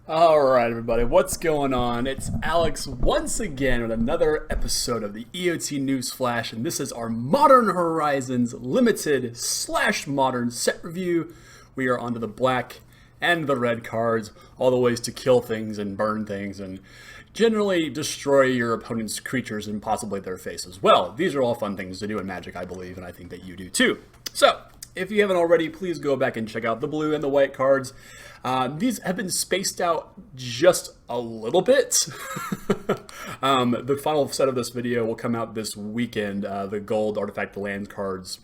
Alright, everybody, what's going on? It's Alex once again with another episode of the EOT News Flash, and this is our Modern Horizons Limited / Modern set review. We are onto the black and the red cards, all the ways to kill things and burn things and generally destroy your opponent's creatures and possibly their face as well. These are all fun things to do in Magic, I believe, and I think that you do too. So, if you haven't already, please go back and check out the blue and the white cards. These have been spaced out just a little bit. The final set of this video will come out this weekend. The gold artifact land cards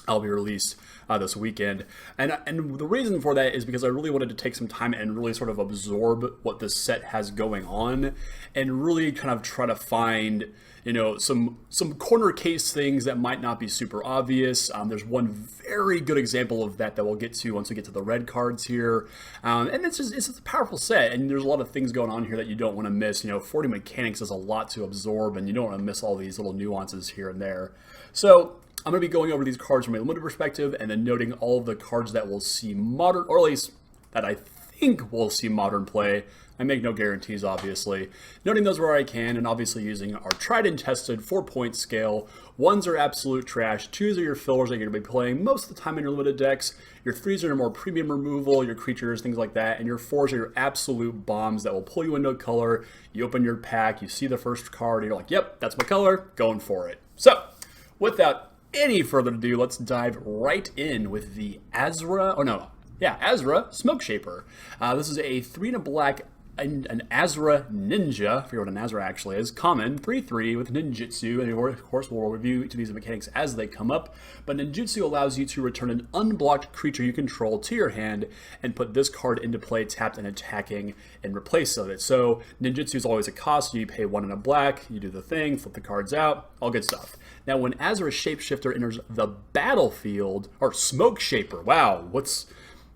will be released this weekend. And the reason for that is because I really wanted to take some time and really sort of absorb what this set has going on and really kind of try to find, you know, some corner case things that might not be super obvious. There's one very good example of that we'll get to once we get to the red cards here. And it's a powerful set, and there's a lot of things going on here that you don't want to miss. You know, 40 mechanics is a lot to absorb, and you don't want to miss all these little nuances here and there. So I'm going to be going over these cards from a limited perspective, and then noting all of the cards that will see modern, or at least that I think will see modern play. I make no guarantees, obviously. Noting those where I can, and obviously using our tried and tested 4-point scale. 1s are absolute trash, 2s are your fillers that you're going to be playing most of the time in your limited decks. Your 3s are your more premium removal, your creatures, things like that. And your 4s are your absolute bombs that will pull you into a color. You open your pack, you see the first card, and you're like, yep, that's my color, going for it. So, without any further ado, let's dive right in with the Azra Smoke Shaper. This is a 3 and a black, an Azra Ninja, I forget what an Azra actually is, common, 3/3 with ninjutsu, and of course we'll review each of these mechanics as they come up, but ninjutsu allows you to return an unblocked creature you control to your hand and put this card into play tapped and attacking in replace of it. So ninjutsu is always a cost, you pay 1 and a black, you do the thing, flip the cards out, all good stuff. Now when Azra Shapeshifter enters the battlefield, or Smoke Shaper, wow,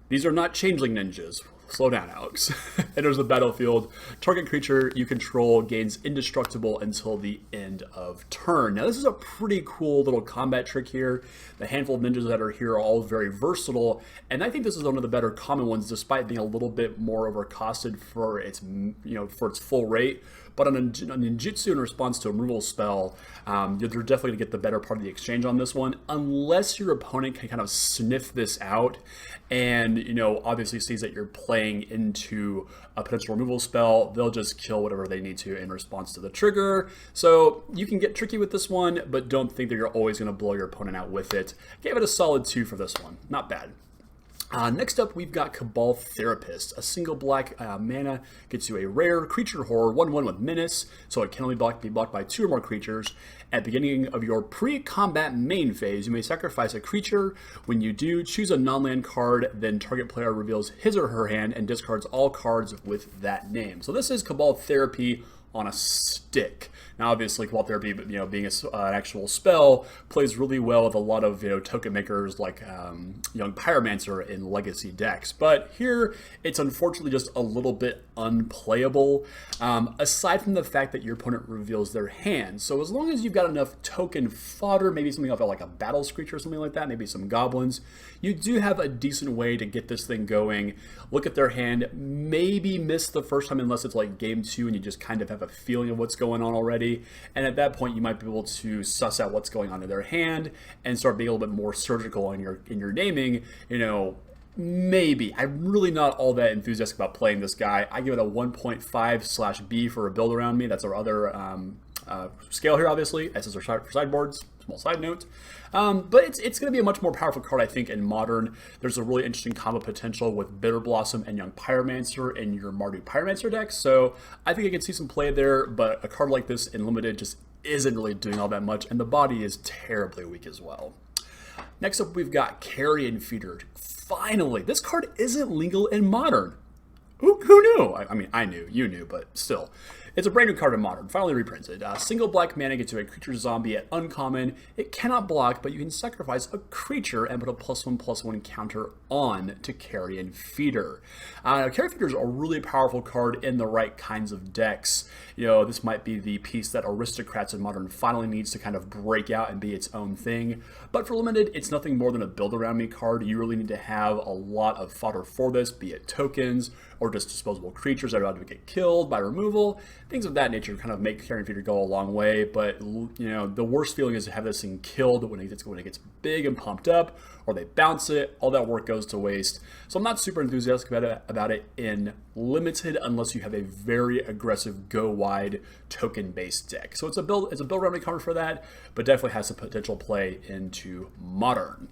these are not changeling ninjas. Slow down, Alex. Enters the battlefield. Target creature you control gains indestructible until the end of turn. Now, this is a pretty cool little combat trick here. The handful of ninjas that are here are all very versatile, and I think this is one of the better common ones, despite being a little bit more overcosted for its, for its full rate. But on a ninjutsu in response to a removal spell, you're definitely going to get the better part of the exchange on this one, unless your opponent can kind of sniff this out and, obviously sees that you're playing into a potential removal spell. They'll just kill whatever they need to in response to the trigger. So you can get tricky with this one, but don't think that you're always going to blow your opponent out with it. Gave it a solid 2 for this one. Not bad. Next up, we've got Cabal Therapist. A single black mana gets you a rare creature horror, 1/1 with menace, so it can only be blocked by 2 or more creatures. At the beginning of your pre-combat main phase, you may sacrifice a creature. When you do, choose a non-land card, then target player reveals his or her hand and discards all cards with that name. So this is Cabal Therapy on a stick. Now, obviously, Cabal Therapy, being an actual spell, plays really well with a lot of token makers like Young Pyromancer in Legacy decks. But here, it's unfortunately just a little bit unplayable, aside from the fact that your opponent reveals their hand. So as long as you've got enough token fodder, maybe something like a Battle Screech or something like that, maybe some goblins, you do have a decent way to get this thing going. Look at their hand, maybe miss the first time unless it's like game 2 and you just kind of have a feeling of what's going on already. And at that point, you might be able to suss out what's going on in their hand and start being a little bit more surgical in your naming. Maybe. I'm really not all that enthusiastic about playing this guy. I give it a 1.5/B for a build around me. That's our other scale here, obviously. S is our for sideboards. Small side note. But it's going to be a much more powerful card, I think, in Modern. There's a really interesting combo potential with Bitter Blossom and Young Pyromancer in your Mardu Pyromancer deck. So I think I can see some play there, but a card like this in Limited just isn't really doing all that much, and the body is terribly weak as well. Next up, we've got Carrion Feeder. Finally, this card isn't legal in Modern. Who knew? I mean, I knew, you knew, but still. It's a brand new card in Modern, finally reprinted. Single black mana gets you a creature zombie at uncommon. It cannot block, but you can sacrifice a creature and put a +1/+1 counter on to Carrion Feeder. Carrion Feeder is a really powerful card in the right kinds of decks. This might be the piece that Aristocrats in Modern finally needs to kind of break out and be its own thing. But for Limited, it's nothing more than a build around me card. You really need to have a lot of fodder for this, be it tokens or just disposable creatures that are about to get killed by removal. Things of that nature kind of make Carrion Feeder go a long way, but the worst feeling is to have this thing killed when it gets big and pumped up, or they bounce it. All that work goes to waste. So I'm not super enthusiastic about it in limited, unless you have a very aggressive go wide token based deck. So it's a build remedy card for that, but definitely has some potential play into Modern.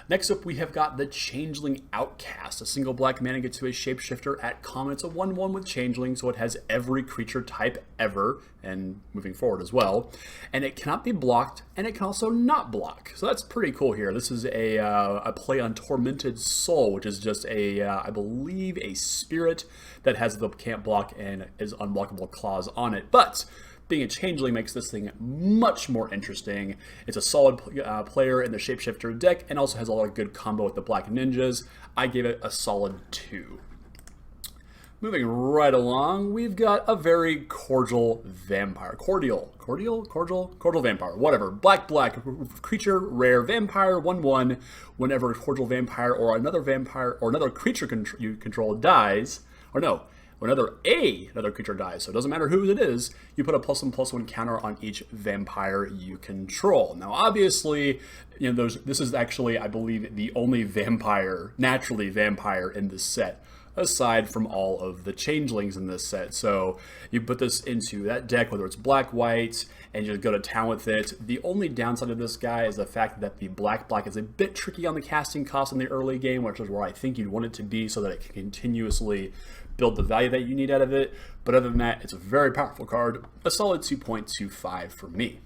Next up, we have got the Changeling Outcast. A single black mana gets to a shapeshifter at common. It's a 1/1 with Changeling, so it has every creature type ever, and moving forward as well. And it cannot be blocked, and it can also not block. So that's pretty cool here. This is a play on Tormented Soul, which is just I believe, a spirit that has the can't block and is unblockable clause on it. But being a Changeling makes this thing much more interesting. It's a solid player in the Shapeshifter deck, and also has a lot of good combo with the Black Ninjas. I gave it a solid 2. Moving right along, we've got a very cordial vampire. Cordial vampire, whatever. Black, creature, rare vampire, 1/1. Whenever a cordial vampire or another creature you control dies, or no, whenever another creature dies, so it doesn't matter who it is, you put a +1/+1 counter on each vampire you control. Now, obviously, this is actually, I believe, the only naturally vampire in this set, aside from all of the changelings in this set. So you put this into that deck, whether it's black, white, and you just go to town with it. The only downside of this guy is the fact that the black is a bit tricky on the casting cost in the early game, which is where I think you'd want it to be so that it can continuously build the value that you need out of it. But other than that, it's a very powerful card. A solid 2.25 for me.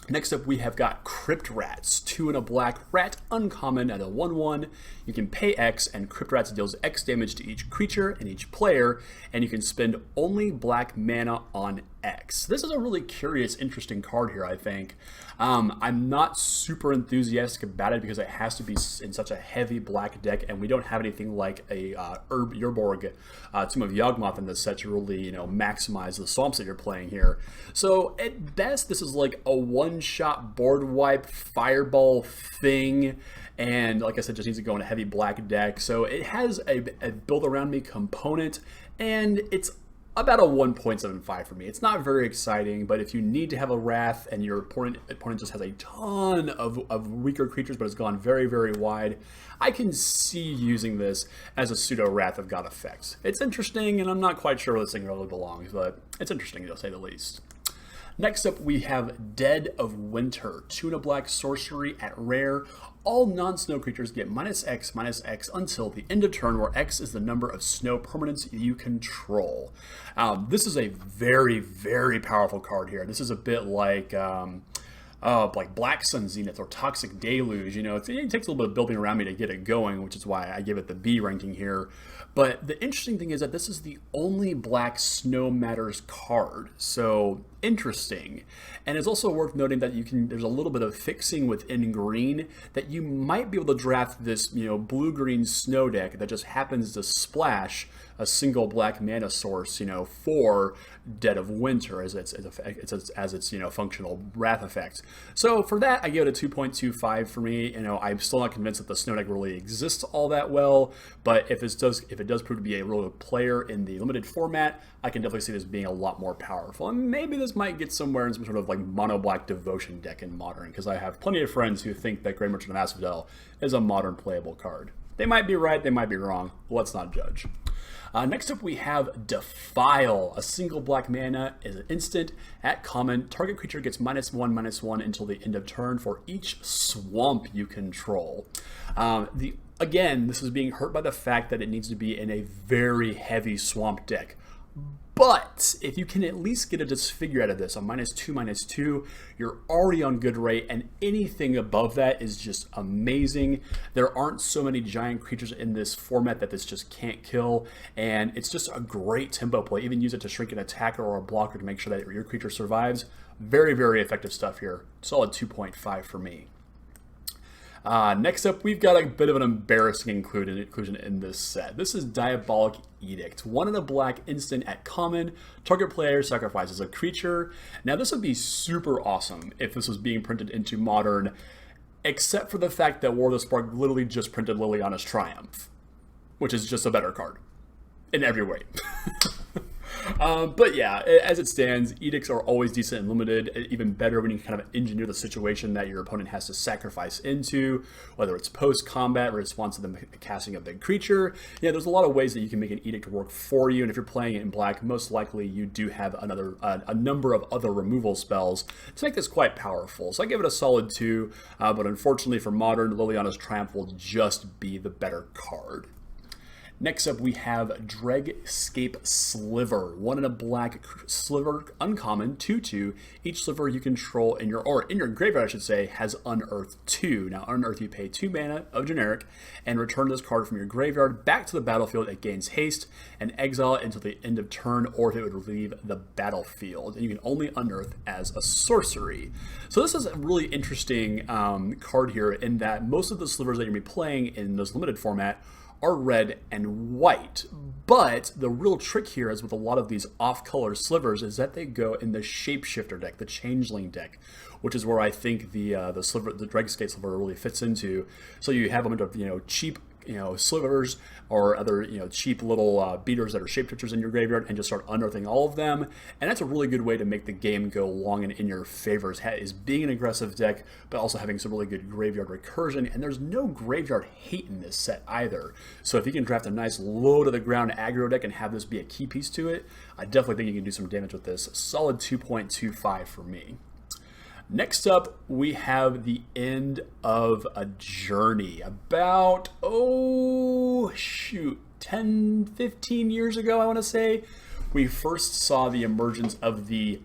Next up, we have got Crypt Rats. 2 and a black rat, uncommon at a 1/1. You can pay X, and Crypt Rats deals X damage to each creature and each player, and you can spend only black mana on X. This is a really curious, interesting card here, I think. I'm not super enthusiastic about it because it has to be in such a heavy black deck, and we don't have anything like a Urborg Tomb of Yawgmoth in this set to really, maximize the swamps that you're playing here. So at best, this is like a one-shot board wipe fireball thing, and like I said, just needs to go in a heavy black deck. So it has a build around me component, and it's about a 1.75 for me. It's not very exciting, but if you need to have a Wrath and your opponent just has a ton of weaker creatures but has gone very, very wide, I can see using this as a pseudo Wrath of God effect. It's interesting, and I'm not quite sure where this thing really belongs, but it's interesting to say the least. Next up, we have Dead of Winter. 2 and a black sorcery at rare. All non-snow creatures get -X until the end of turn, where X is the number of snow permanents you control. This is a very, very powerful card here. This is a bit like Black Sun Zenith or Toxic Deluge. It takes a little bit of building around me to get it going, which is why I give it the B ranking here. But the interesting thing is that this is the only black Snow Matters card, so interesting. And it's also worth noting that there's a little bit of fixing within green, that you might be able to draft this, blue-green snow deck that just happens to splash a single black mana source, for Dead of Winter as its functional Wrath effect. So for that, I give it a 2.25 for me. I'm still not convinced that the snow deck really exists all that well, but if it does prove to be a real player in the limited format, I can definitely see this being a lot more powerful. And maybe this might get somewhere in some sort of like mono black devotion deck in Modern, because I have plenty of friends who think that Great Merchant of Asphodel is a Modern playable card. They might be right, they might be wrong. Let's not judge. Next up, we have Defile. A single black mana is an instant at common. Target creature gets -1/-1 until the end of turn for each swamp you control. Again, this is being hurt by the fact that it needs to be in a very heavy swamp deck. But if you can at least get a Disfigure out of this, a -2/-2, you're already on good rate, and anything above that is just amazing. There aren't so many giant creatures in this format that this just can't kill, and it's just a great tempo play. Even use it to shrink an attacker or a blocker to make sure that your creature survives. Very, very effective stuff here. Solid 2.5 for me. Next up, we've got a bit of an embarrassing inclusion in this set. This is Diabolic Edict. 1 in a black instant at common. Target player sacrifices a creature. Now, this would be super awesome if this was being printed into Modern, except for the fact that War of the Spark literally just printed Liliana's Triumph, which is just a better card. in every way. But yeah, as it stands, edicts are always decent and limited. Even better when you kind of engineer the situation that your opponent has to sacrifice into, whether it's post-combat or response to them casting a big creature. Yeah, there's a lot of ways that you can make an edict work for you. And if you're playing it in black, most likely you do have a number of other removal spells to make this quite powerful. So I give it a solid 2. But unfortunately for Modern, Liliana's Triumph will just be the better card. Next up, we have Dregscape Sliver. 1 in a black sliver, uncommon, 2/2. Each sliver you control in your graveyard, I should say, has Unearth 2. Now, Unearth, you pay 2 mana of generic and return this card from your graveyard back to the battlefield. It gains haste and exile it until the end of turn, or if it would leave the battlefield. And you can only unearth as a sorcery. So this is a really interesting card here in that most of the slivers that you're going to be playing in this limited format are red and white. But the real trick here is with a lot of these off-color slivers is that they go in the Shapeshifter deck, the Changeling deck, which is where I think the Dregscape Sliver really fits into. So you have a bunch of cheap slivers or other cheap little beaters that are shapeshifters in your graveyard and just start unearthing all of them. And that's a really good way to make the game go long and in your favor, is being an aggressive deck but also having some really good graveyard recursion. And there's no graveyard hate in this set either, so if you can draft a nice low to the ground aggro deck and have this be a key piece to it, I definitely think you can do some damage with this. Solid 2.25 for me. Next up, we have the End of a Journey. About, 10, 15 years ago, I want to say, we first saw the emergence of the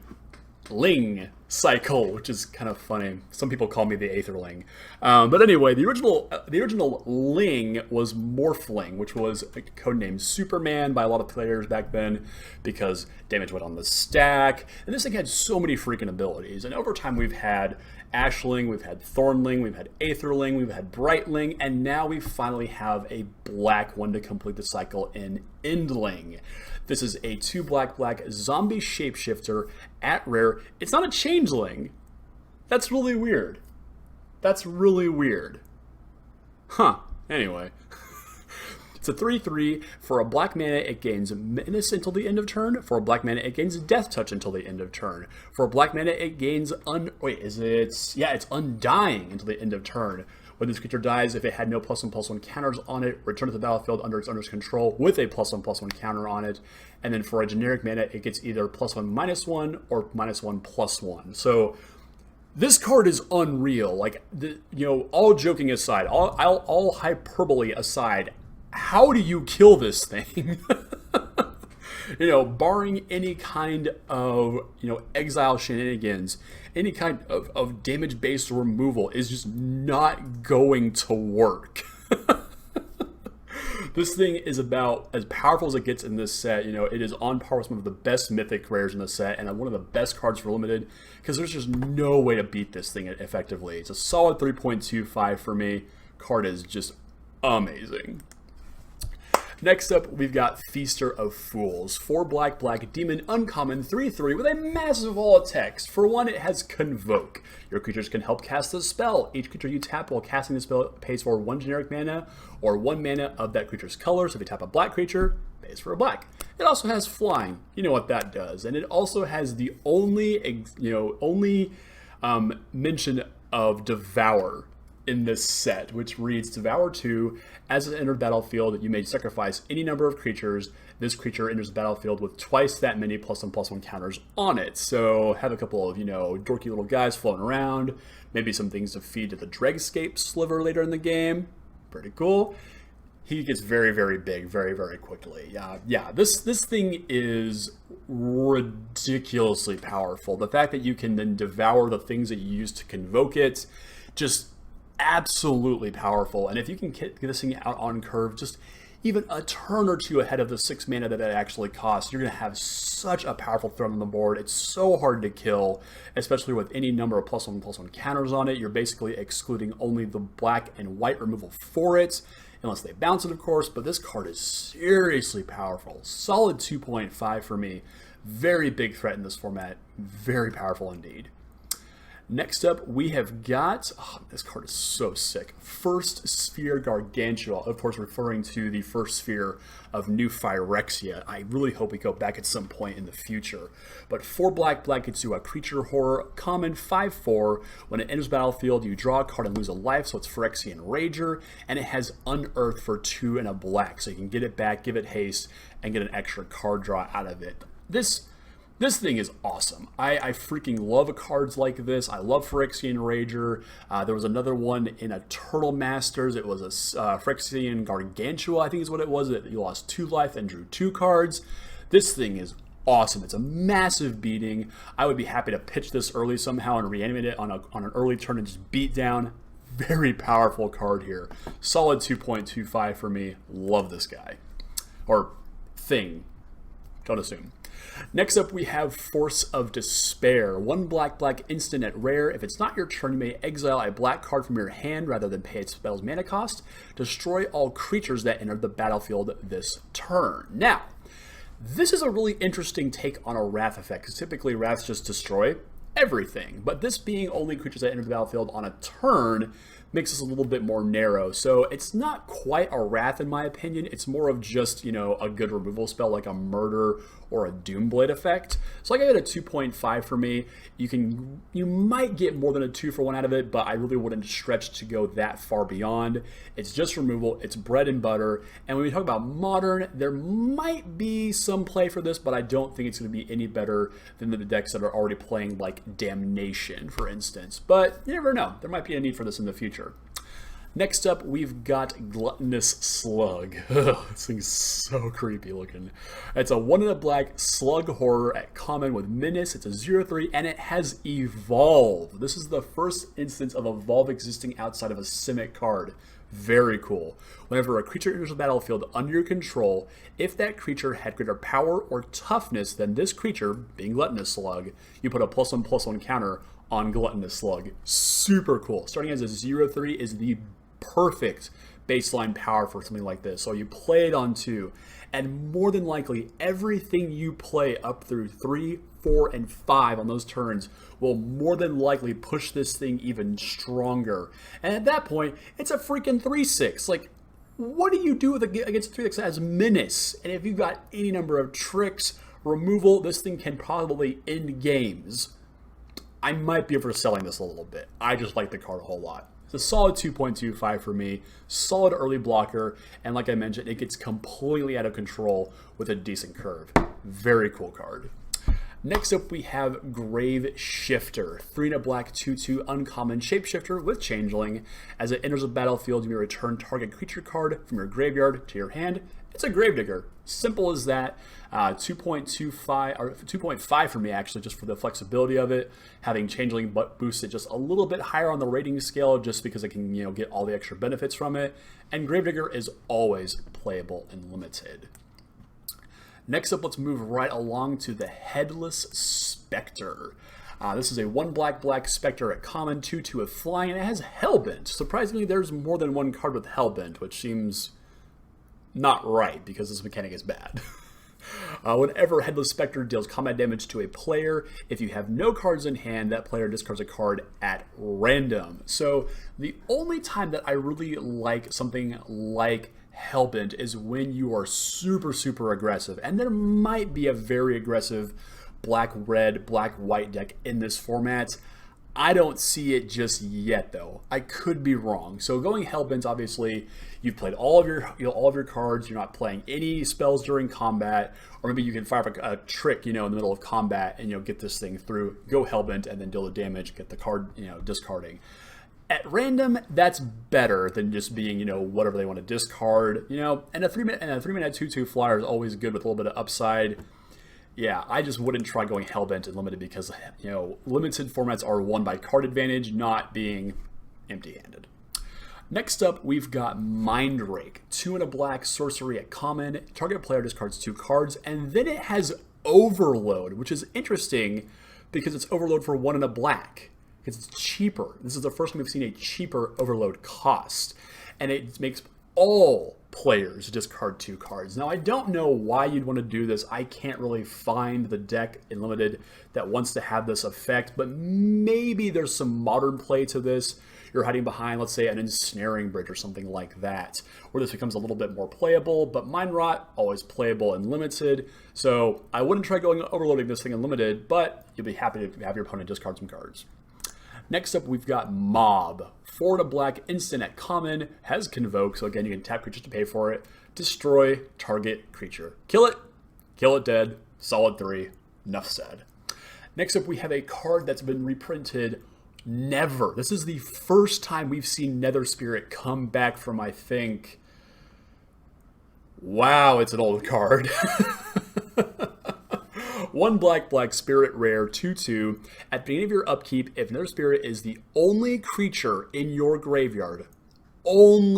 Ling cycle, which is kind of funny. Some people call me the Aetherling. But anyway, the original Ling was Morphling, which was codenamed Superman by a lot of players back then because damage went on the stack. And this thing had so many freaking abilities. And over time, we've had Ashling, we've had Thornling, we've had Aetherling, we've had Brightling, and now we finally have a black one to complete the cycle in Endling. This is a 2 black zombie shapeshifter at rare. It's not a changeling. That's really weird. Huh. Anyway. It's a 3/3. For a black mana, it gains Menace until the end of turn. For a black mana, it gains Death Touch until the end of turn. For a black mana, it gains it's Undying until the end of turn. When this creature dies, if it had no +1/+1 counters on it, return to the battlefield under its owner's control with a +1/+1 counter on it. And then for a generic mana, it gets either +1/-1 or -1/+1. So this card is unreal. Like, all joking aside, all hyperbole aside, how do you kill this thing? Barring any kind of, exile shenanigans, any kind of damage-based removal is just not going to work. This thing is about as powerful as it gets in this set. It is on par with some of the best mythic rares in the set and one of the best cards for limited because there's just no way to beat this thing effectively. It's a solid 3.25 for me. Card is just amazing. Next up, we've got Feaster of Fools. 4 black demon, uncommon, 3/3 with a massive wall of text. For 1, it has Convoke. Your creatures can help cast the spell. Each creature you tap while casting the spell pays for 1 generic mana or 1 mana of that creature's color. So if you tap a black creature, it pays for a black. It also has flying. You know what that does. And it also has the only mention of Devour in this set, which reads Devour 2. As it enters the battlefield, you may sacrifice any number of creatures. This creature enters the battlefield with twice that many +1/+1 counters on it. So have a couple of, dorky little guys floating around. Maybe some things to feed to the Dregscape Sliver later in the game. Pretty cool. He gets very, very big very, very quickly. Yeah, this thing is ridiculously powerful. The fact that you can then devour the things that you use to convoke it, just absolutely powerful. And if you can get this thing out on curve just even a turn or two ahead of the 6 mana that it actually costs, you're going to have such a powerful threat on the board. It's so hard to kill, especially with any number of +1/+1 counters on it. You're basically excluding only the black and white removal for it, unless they bounce it, of course. But this card is seriously powerful. Solid 2.5 for me. Very big threat in this format. Very powerful indeed. Next up, we have got, oh, this card is so sick. First Sphere Gargantua, of course referring to the first sphere of New Phyrexia. I really hope we go back at some point in the future. But 4 black, gets you a creature horror, common 5/4. When it enters the battlefield, you draw a card and lose a life, so it's Phyrexian Rager, and it has Unearth for 2 and a black, so you can get it back, give it haste, and get an extra card draw out of it. This thing is awesome. I freaking love cards like this. I love Phyrexian Rager. There was another one in Eternal Masters. It was a Phyrexian Gargantua, I think is what it was. You lost 2 life and drew 2 cards. This thing is awesome. It's a massive beating. I would be happy to pitch this early somehow and reanimate it on an early turn and just beat down. Very powerful card here. Solid 2.25 for me. Love this guy. Or thing. Don't assume. Next up, we have Force of Despair. 1 black, instant at rare. If it's not your turn, you may exile a black card from your hand rather than pay its spell's mana cost. Destroy all creatures that enter the battlefield this turn. Now, this is a really interesting take on a Wrath effect, because typically Wraths just destroy everything. But this being only creatures that enter the battlefield on a turn makes us a little bit more narrow. So it's not quite a Wrath in my opinion. It's more of just, you know, a good removal spell like a Murder or a Doomblade effect. So I give it a 2.5 for me. You might get more than a 2 for 1 out of it, but I really wouldn't stretch to go that far beyond. It's just removal, it's bread and butter. And when we talk about modern, there might be some play for this, but I don't think it's going to be any better than the decks that are already playing like Damnation, for instance. But you never know, there might be a need for this in the future. Next up, we've got Gluttonous Slug. This thing's so creepy looking. It's a 1 and a black slug horror at common with menace. It's a 0/3 and it has Evolve. This is the first instance of Evolve existing outside of a Simic card. Very cool. Whenever a creature enters the battlefield under your control, if that creature had greater power or toughness than this creature, being Gluttonous Slug, you put a +1/+1 counter on Gluttonous Slug. Super cool. Starting as a 0/3 is the perfect baseline power for something like this. So you play it on 2, and more than likely everything you play up through 3, 4, and 5 on those turns will more than likely push this thing even stronger. And at that point, it's a freaking 3/6. Like, what do you do against a 3/6 that has menace? And if you've got any number of tricks, removal, this thing can probably end games. I might be overselling this a little bit. I just like the card a whole lot. It's a solid 2.25 for me, solid early blocker, and like I mentioned, it gets completely out of control with a decent curve. Very cool card. Next up, we have Grave Shifter, 3 and a black 2/2 uncommon shapeshifter with Changeling. As it enters the battlefield, you may return target creature card from your graveyard to your hand. It's a Gravedigger. Simple as that. 2.5 for me actually, just for the flexibility of it. Having Changeling but boost it just a little bit higher on the rating scale, just because I can, you know, get all the extra benefits from it. And Gravedigger is always playable and limited. Next up, let's move right along to the Headless Spectre. This is a 1 black Spectre at common, 2/2 with flying, and it has Hellbent. Surprisingly, there's more than one card with Hellbent, which seems not right because this mechanic is bad. Whenever Headless Spectre deals combat damage to a player, if you have no cards in hand, that player discards a card at random. So the only time that I really like something like Hellbent is when you are super aggressive, and there might be a very aggressive black-red, black-white deck in this format. I don't see it just yet, though. I could be wrong. So going Hellbent, obviously, you've played all of your cards. You're not playing any spells during combat, or maybe you can fire up a trick, in the middle of combat, and get this thing through. Go Hellbent, and then deal the damage. Get the card, discarding. At random, that's better than just being, whatever they want to discard. And a 3-minute 2/2 flyer is always good with a little bit of upside. Yeah, I just wouldn't try going Hellbent and limited because, limited formats are won by card advantage, not being empty-handed. Next up, we've got Mindrake, 2 and a black sorcery at common. Target player discards 2 cards, and then it has Overload, which is interesting because it's Overload for 1 and a black. Because it's cheaper. This is the first time we've seen a cheaper Overload cost, and it makes all players discard 2 cards. Now, I don't know why you'd want to do this. I can't really find the deck in Limited that wants to have this effect, but maybe there's some modern play to this. You're hiding behind, let's say, an Ensnaring Bridge or something like that, where this becomes a little bit more playable, but Mind Rot, always playable in Limited, so I wouldn't try overloading this thing in Limited, but you'll be happy to have your opponent discard some cards. Next up, we've got Mob. 4 and a black instant at common, has Convoke, so again, you can tap creatures to pay for it. Destroy target creature. Kill it dead, solid 3, enough said. Next up, we have a card that's been reprinted never. This is the first time we've seen Nether Spirit come back from, I think... Wow, it's an old card. 1 black spirit rare 2/2. At the beginning of your upkeep, if Nether Spirit is the only creature in your graveyard, return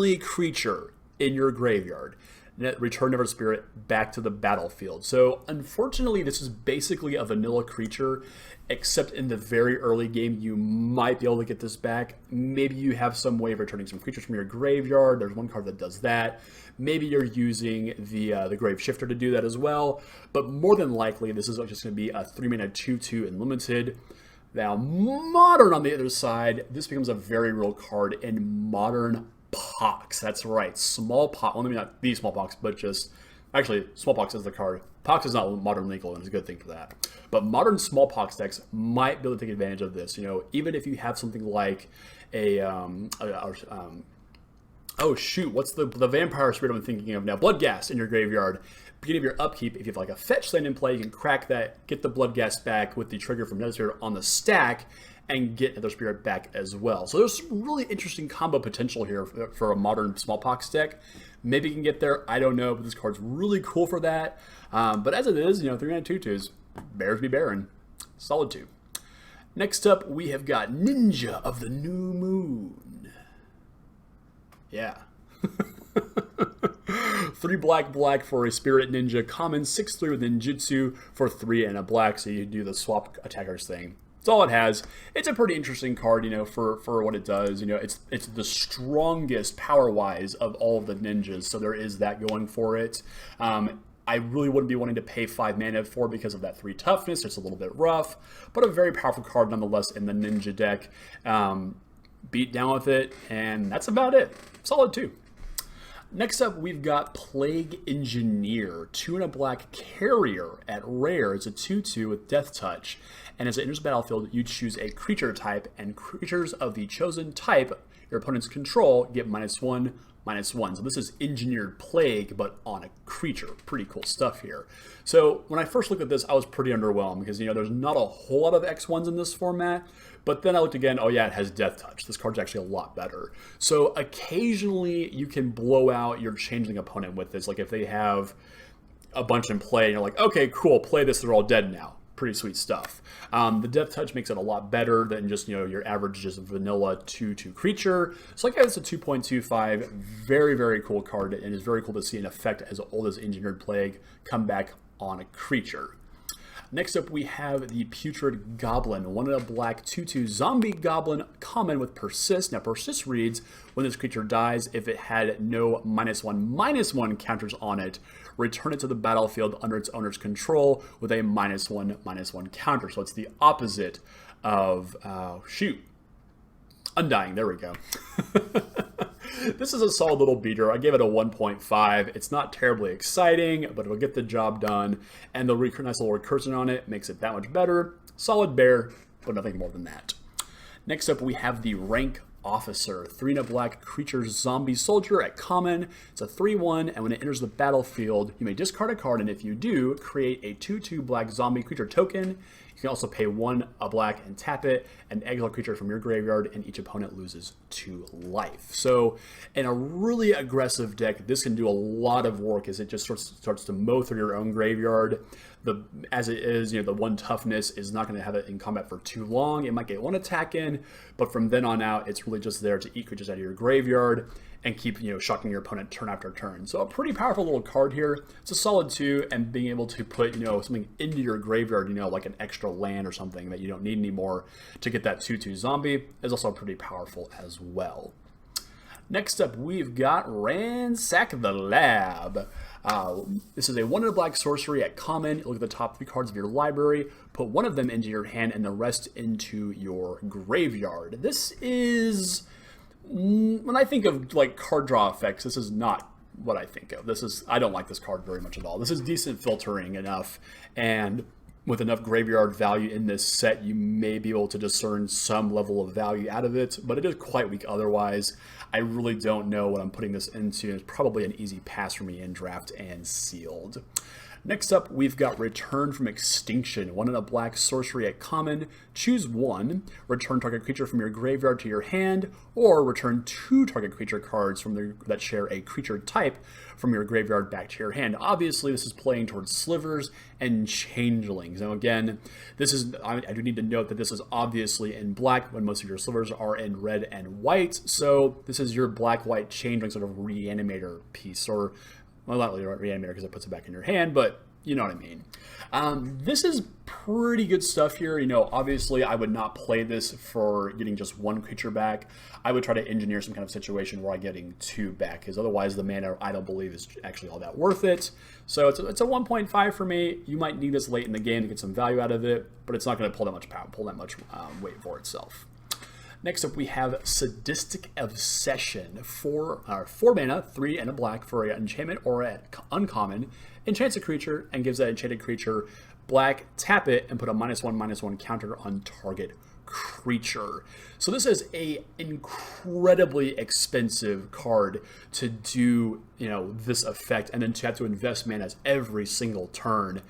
Nether Spirit back to the battlefield. So unfortunately, this is basically a vanilla creature, except in the very early game, you might be able to get this back. Maybe you have some way of returning some creatures from your graveyard. There's one card that does that. Maybe you're using the Grave Shifter to do that as well. But more than likely, this is just going to be a 3-mana 2/2 in Limited. Now, Modern on the other side, this becomes a very real card in Modern Pox. That's right, Small Pox. Well, maybe not the Smallpox, but just... Actually, Smallpox is the card. Pox is not Modern legal, and it's a good thing for that. But Modern Smallpox decks might be able to take advantage of this. You know, even if you have something like oh shoot, what's the Vampire Spirit I'm thinking of now? Bloodghast in your graveyard. Beginning of your upkeep, if you have like a fetch land in play, you can crack that, get the Bloodghast back with the trigger from Nether Spirit on the stack, and get Nether Spirit back as well. So there's some really interesting combo potential here for a Modern Smallpox deck. Maybe you can get there, I don't know, but this card's really cool for that. But as it is, you know, 3-mana 2/2s, bears be barren. Solid 2. Next up, we have got Ninja of the New Moon. Yeah. 3 black for a Spirit Ninja, common 6/3 with Ninjutsu for 3 and a black, so you do the swap attackers thing. That's all it has. It's a pretty interesting card, you know, for what it does. You know, it's the strongest power-wise of all of the ninjas, so there is that going for it. I really wouldn't be wanting to pay 5 mana for it because of that 3 toughness. It's a little bit rough, but a very powerful card nonetheless in the ninja deck. Beat down with it, and that's about it. Solid 2. Next up, we've got Plague Engineer, 2 and a black carrier at rare. It's a 2/2 with Death Touch, and as it enters the battlefield, you choose a creature type, and creatures of the chosen type your opponent's control get -1/-1. So this is Engineered Plague, but on a creature. Pretty cool stuff here. So when I first looked at this, I was pretty underwhelmed because, you know, there's not a whole lot of X1s in this format. But then I looked again, oh yeah, it has Death Touch. This card's actually a lot better. So occasionally you can blow out your changeling opponent with this. Like if they have a bunch in play and you're like, okay, cool, play this, they're all dead now. Pretty sweet stuff. The Death Touch makes it a lot better than just, you know, your average just vanilla 2/2 creature. So like it's a 2.25, very, very cool card, and it's very cool to see an effect as old as Engineered Plague come back on a creature. Next up, we have the Putrid Goblin, 1 and a black 2/2 zombie goblin, common with Persist. Now, Persist reads, when this creature dies, if it had no -1/-1 counters on it, return it to the battlefield under its owner's control with a -1/-1 counter. So it's the opposite of, Undying. There we go. This is a solid little beater. I gave it a 1.5. It's not terribly exciting, but it'll get the job done. And the nice little recursion on it makes it that much better. Solid bear, but nothing more than that. Next up, we have the Rank Officer, 3 and a black creature zombie soldier at common. It's a 3/1, and when it enters the battlefield, you may discard a card, and if you do, create a 2/2 black zombie creature token. You can also pay 1 a black and tap it, and exile a creature from your graveyard, and each opponent loses 2 life. So in a really aggressive deck, this can do a lot of work as it just starts to mow through your own graveyard. As it is, you know, the 1 toughness is not going to have it in combat for too long. It might get 1 attack in, but from then on out, it's really just there to eat creatures out of your graveyard and keep, you know, shocking your opponent turn after turn. So a pretty powerful little card here. It's a solid 2, and being able to put, you know, something into your graveyard, you know, like an extra land or something that you don't need anymore to get that 2/2 zombie is also pretty powerful as well. Next up, we've got Ransack the Lab. This is a 1 in a black sorcery at common. Look at the top 3 cards of your library, put 1 of them into your hand and the rest into your graveyard. This is, when I think of like card draw effects, this is not what I think of. I don't like this card very much at all. This is decent filtering enough, and with enough graveyard value in this set, you may be able to discern some level of value out of it, but it is quite weak otherwise. I really don't know what I'm putting this into. It's probably an easy pass for me in draft and sealed. Next up, we've got Return from Extinction. 1 in a black sorcery at common. Choose 1. Return target creature from your graveyard to your hand, or return 2 target creature cards that share a creature type from your graveyard back to your hand. Obviously, this is playing towards Slivers and Changelings. Now again, I do need to note that this is obviously in black when most of your Slivers are in red and white. So this is your black-white Changeling sort of reanimator piece, or well, not really reanimator because it puts it back in your hand, but you know what I mean. This is pretty good stuff here. You know, obviously I would not play this for getting just 1 creature back. I would try to engineer some kind of situation where I'm getting 2 back, because otherwise the mana I don't believe is actually all that worth it. So it's a 1.5 for me. You might need this late in the game to get some value out of it, but it's not going to pull that much power, weight for itself. Next up, we have Sadistic Obsession. 4 mana, 3 and a black for an enchantment or an uncommon. Enchants a creature and gives that enchanted creature black, tap it, and put a -1/-1 counter on target creature. So this is a incredibly expensive card to do, you know, this effect, and then to have to invest mana every single turn.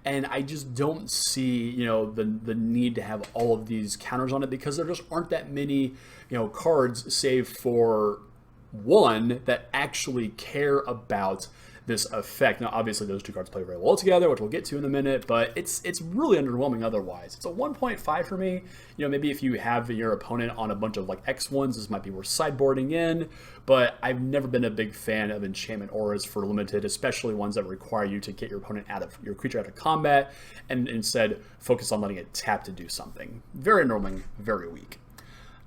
And I just don't see, you know, the need to have all of these counters on it, because there just aren't that many, you know, cards, save for 1, that actually care about this effect. Now, obviously, those 2 cards play very well together, which we'll get to in a minute, but it's really underwhelming otherwise. It's a 1.5 for me. You know, maybe if you have your opponent on a bunch of like X1s, this might be worth sideboarding in, but I've never been a big fan of enchantment auras for limited, especially ones that require you to get your opponent your creature out of combat, and instead focus on letting it tap to do something. Very underwhelming, very weak.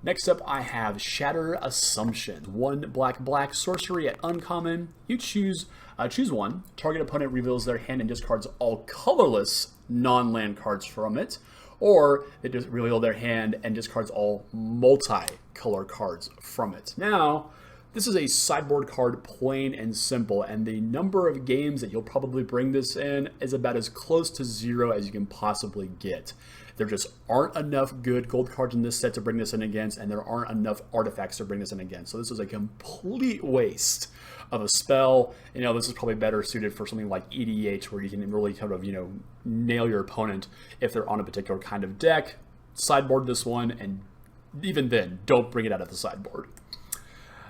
Next up, I have Shatter Assumption. 1 black sorcery at uncommon. You choose 1. Target opponent reveals their hand and discards all colorless non-land cards from it, or they just reveal their hand and discards all multi-color cards from it. Now, this is a sideboard card, plain and simple, and the number of games that you'll probably bring this in is about as close to 0 as you can possibly get. There just aren't enough good gold cards in this set to bring this in against, and there aren't enough artifacts to bring this in against. So this is a complete waste of a spell. You know, this is probably better suited for something like EDH, where you can really kind of, you know, nail your opponent if they're on a particular kind of deck. Sideboard this one, and even then, don't bring it out of the sideboard.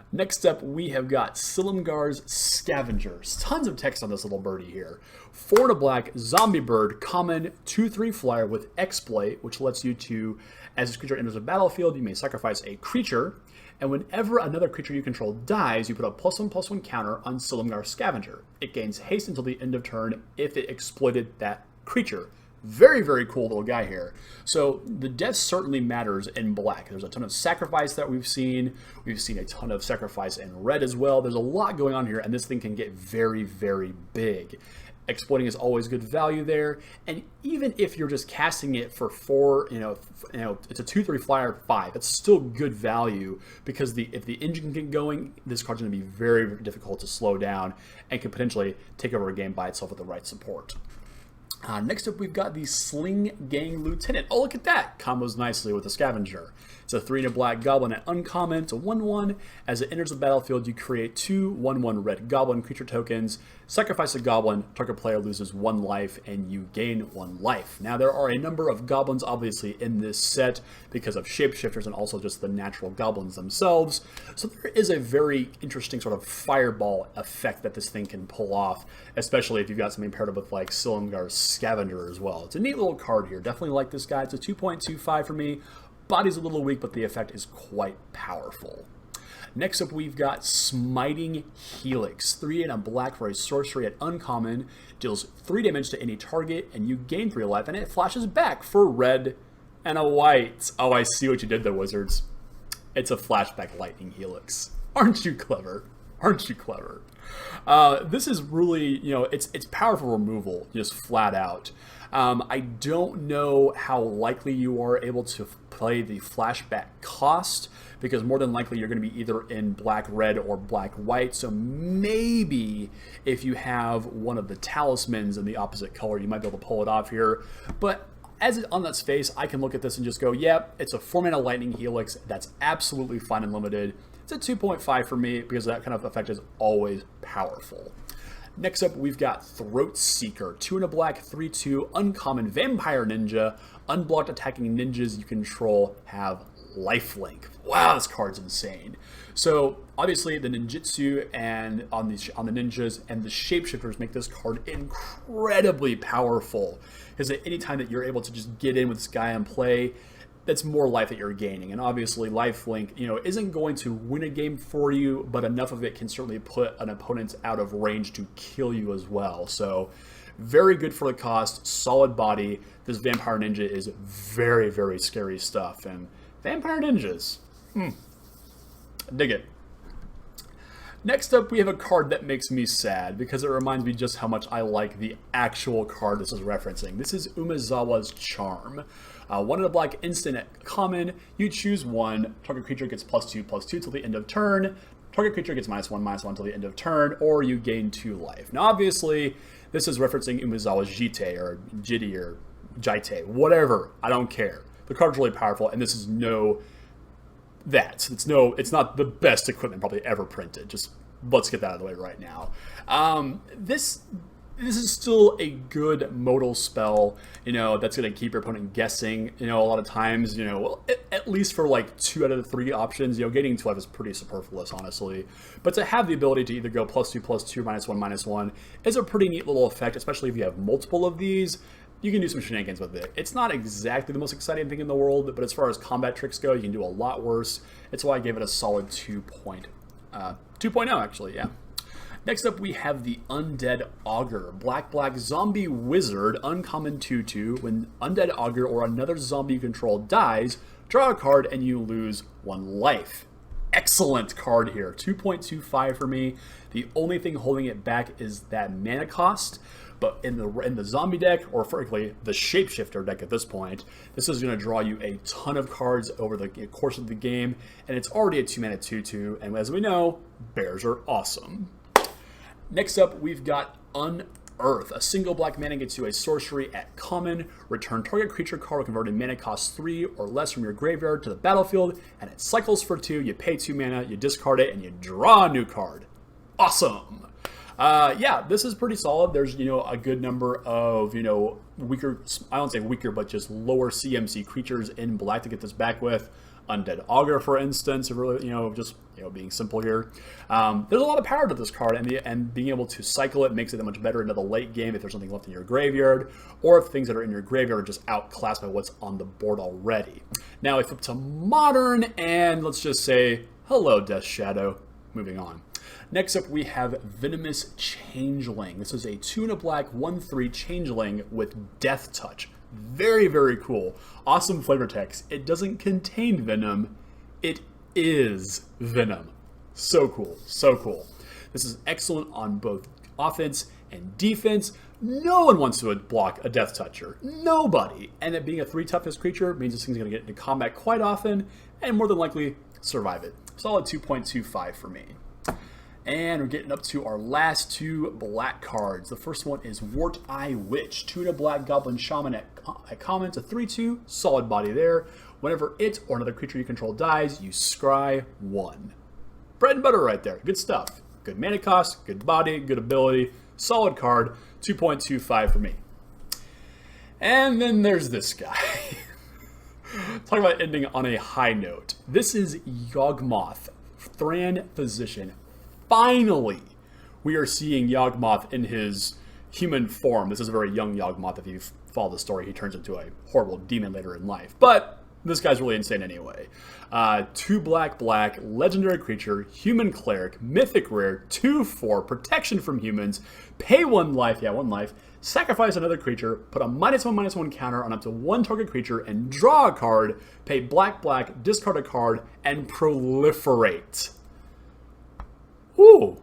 Next up, we have got Silumgar's Scavengers. Tons of text on this little birdie here. 4 and a black, zombie bird, common, 2/3 flyer with exploit, which lets you to, as this creature enters a battlefield, you may sacrifice a creature, and whenever another creature you control dies, you put a +1/+1 counter on Silumgar's Scavenger. It gains haste until the end of turn if it exploited that creature. Very, very cool little guy here. So the death certainly matters in black. There's a ton of sacrifice that we've seen. We've seen a ton of sacrifice in red as well. There's a lot going on here, and this thing can get very, very big. Exploiting is always good value there, and even if you're just casting it for 4, you know, it's a 2/3 flyer 5. It's still good value, because if the engine can get going, this card's going to be very, very difficult to slow down and could potentially take over a game by itself with the right support. Next up, we've got the Sling Gang Lieutenant. Oh, look at that! Combos nicely with the Scavenger. It's a 3 and a black goblin at uncommon. It's a 1/1. As it enters the battlefield, you create 2 1/1 red goblin creature tokens. Sacrifice a goblin, target player loses 1 life, and you gain 1 life. Now, there are a number of goblins, obviously, in this set because of shapeshifters and also just the natural goblins themselves. So there is a very interesting sort of fireball effect that this thing can pull off, especially if you've got something paired up with like Silumgar's Scavenger as well. It's a neat little card here. Definitely like this guy. It's a 2.25 for me. Body's a little weak, but the effect is quite powerful. Next up, we've got Smiting Helix. 3 and a black for a sorcery at uncommon. Deals 3 damage to any target, and you gain 3 life, and it flashes back for red and a white. Oh, I see what you did there, Wizards. It's a flashback Lightning Helix. Aren't you clever? Aren't you clever? This is really, it's powerful removal, just flat out. I don't know how likely you are able to play the flashback cost, because more than likely you're going to be either in black-red or black-white, so maybe if you have one of the talismans in the opposite color, you might be able to pull it off here. But as on its face, I can look at this and just go, yep, it's a 4-mana Lightning Helix. That's absolutely fine and limited. It's a 2.5 for me because that kind of effect is always powerful. Next up, we've got Throat Seeker. 2 and a black, 3/2, uncommon Vampire Ninja. Unblocked attacking ninjas you control have lifelink. Wow, this card's insane. So obviously the ninjutsu and on the ninjas and the shapeshifters make this card incredibly powerful. Because at any time that you're able to just get in with this guy and play, that's more life that you're gaining. And obviously lifelink, isn't going to win a game for you, but enough of it can certainly put an opponent out of range to kill you as well. So very good for the cost, solid body. This Vampire Ninja is very, very scary stuff. And Vampire Ninjas, dig it. Next up, we have a card that makes me sad because it reminds me just how much I like the actual card this is referencing. This is Umezawa's Charm. 1 in a black instant at common. You choose one. Target creature gets +2/+2 till the end of turn. Target creature gets -1/-1 till the end of turn, or you gain 2 life. Now, obviously, this is referencing Umezawa's Jite or Jiti or Jite, whatever. I don't care. The card's really powerful, and this is it's not the best equipment probably ever printed. Just let's get that out of the way right now. This is still a good modal spell, that's going to keep your opponent guessing, a lot of times, at least for like 2 out of the 3 options, gaining 2 life is pretty superfluous, honestly. But to have the ability to either go +2/+2, -1/-1 is a pretty neat little effect, especially if you have multiple of these. You can do some shenanigans with it. It's not exactly the most exciting thing in the world, but as far as combat tricks go, you can do a lot worse. It's why I gave it a solid 2.0 actually, yeah. Next up, we have the Undead Augur. Black zombie wizard, uncommon 2/2. When Undead Augur or another zombie you control dies, draw a card and you lose 1 life. Excellent card here. 2.25 for me. The only thing holding it back is that mana cost. But in the zombie deck, or frankly, the shapeshifter deck at this point, this is going to draw you a ton of cards over the course of the game, and it's already a 2-mana 2/2, and as we know, bears are awesome. Next up, we've got Unearth. A single black mana gets you a sorcery at common. Return target creature card converting mana cost 3 or less from your graveyard to the battlefield, and it cycles for 2. You pay 2 mana, you discard it, and you draw a new card. Awesome! Yeah, this is pretty solid. There's, a good number of, weaker, I don't say weaker, but just lower CMC creatures in black to get this back with. Undead Augur, for instance, really, being simple here. There's a lot of power to this card, and being able to cycle it makes it that much better into the late game if there's something left in your graveyard, or if things that are in your graveyard are just outclassed by what's on the board already. Now, I flip to Modern, and let's just say, hello, Death Shadow. Moving on. Next up, we have Venomous Changeling. This is a 2 and a black, 1/3 Changeling with Death Touch. Very, very cool. Awesome flavor text. It doesn't contain venom. It is venom. So cool. So cool. This is excellent on both offense and defense. No one wants to block a Death Toucher. Nobody. And it being a 3 toughness creature means this thing's going to get into combat quite often and more than likely survive it. Solid 2.25 for me. And we're getting up to our last 2 black cards. The first one is Wart Eye Witch. 2 and a black Goblin Shaman at common. It's a 3/2. Solid body there. Whenever it or another creature you control dies, you scry 1. Bread and butter right there. Good stuff. Good mana cost, good body, good ability. Solid card. 2.25 for me. And then there's this guy. Talk about ending on a high note. This is Yawgmoth, Thran Physician. Finally, we are seeing Yawgmoth in his human form. This is a very young Yawgmoth. If you follow the story, he turns into a horrible demon later in life. But this guy's really insane anyway. 2 black, legendary creature, human cleric, mythic rare, 2/4, protection from humans, pay 1 life, 1 life, sacrifice another creature, put a -1/-1 counter on up to 1 target creature, and draw a card, pay black, discard a card, and proliferate. Whew.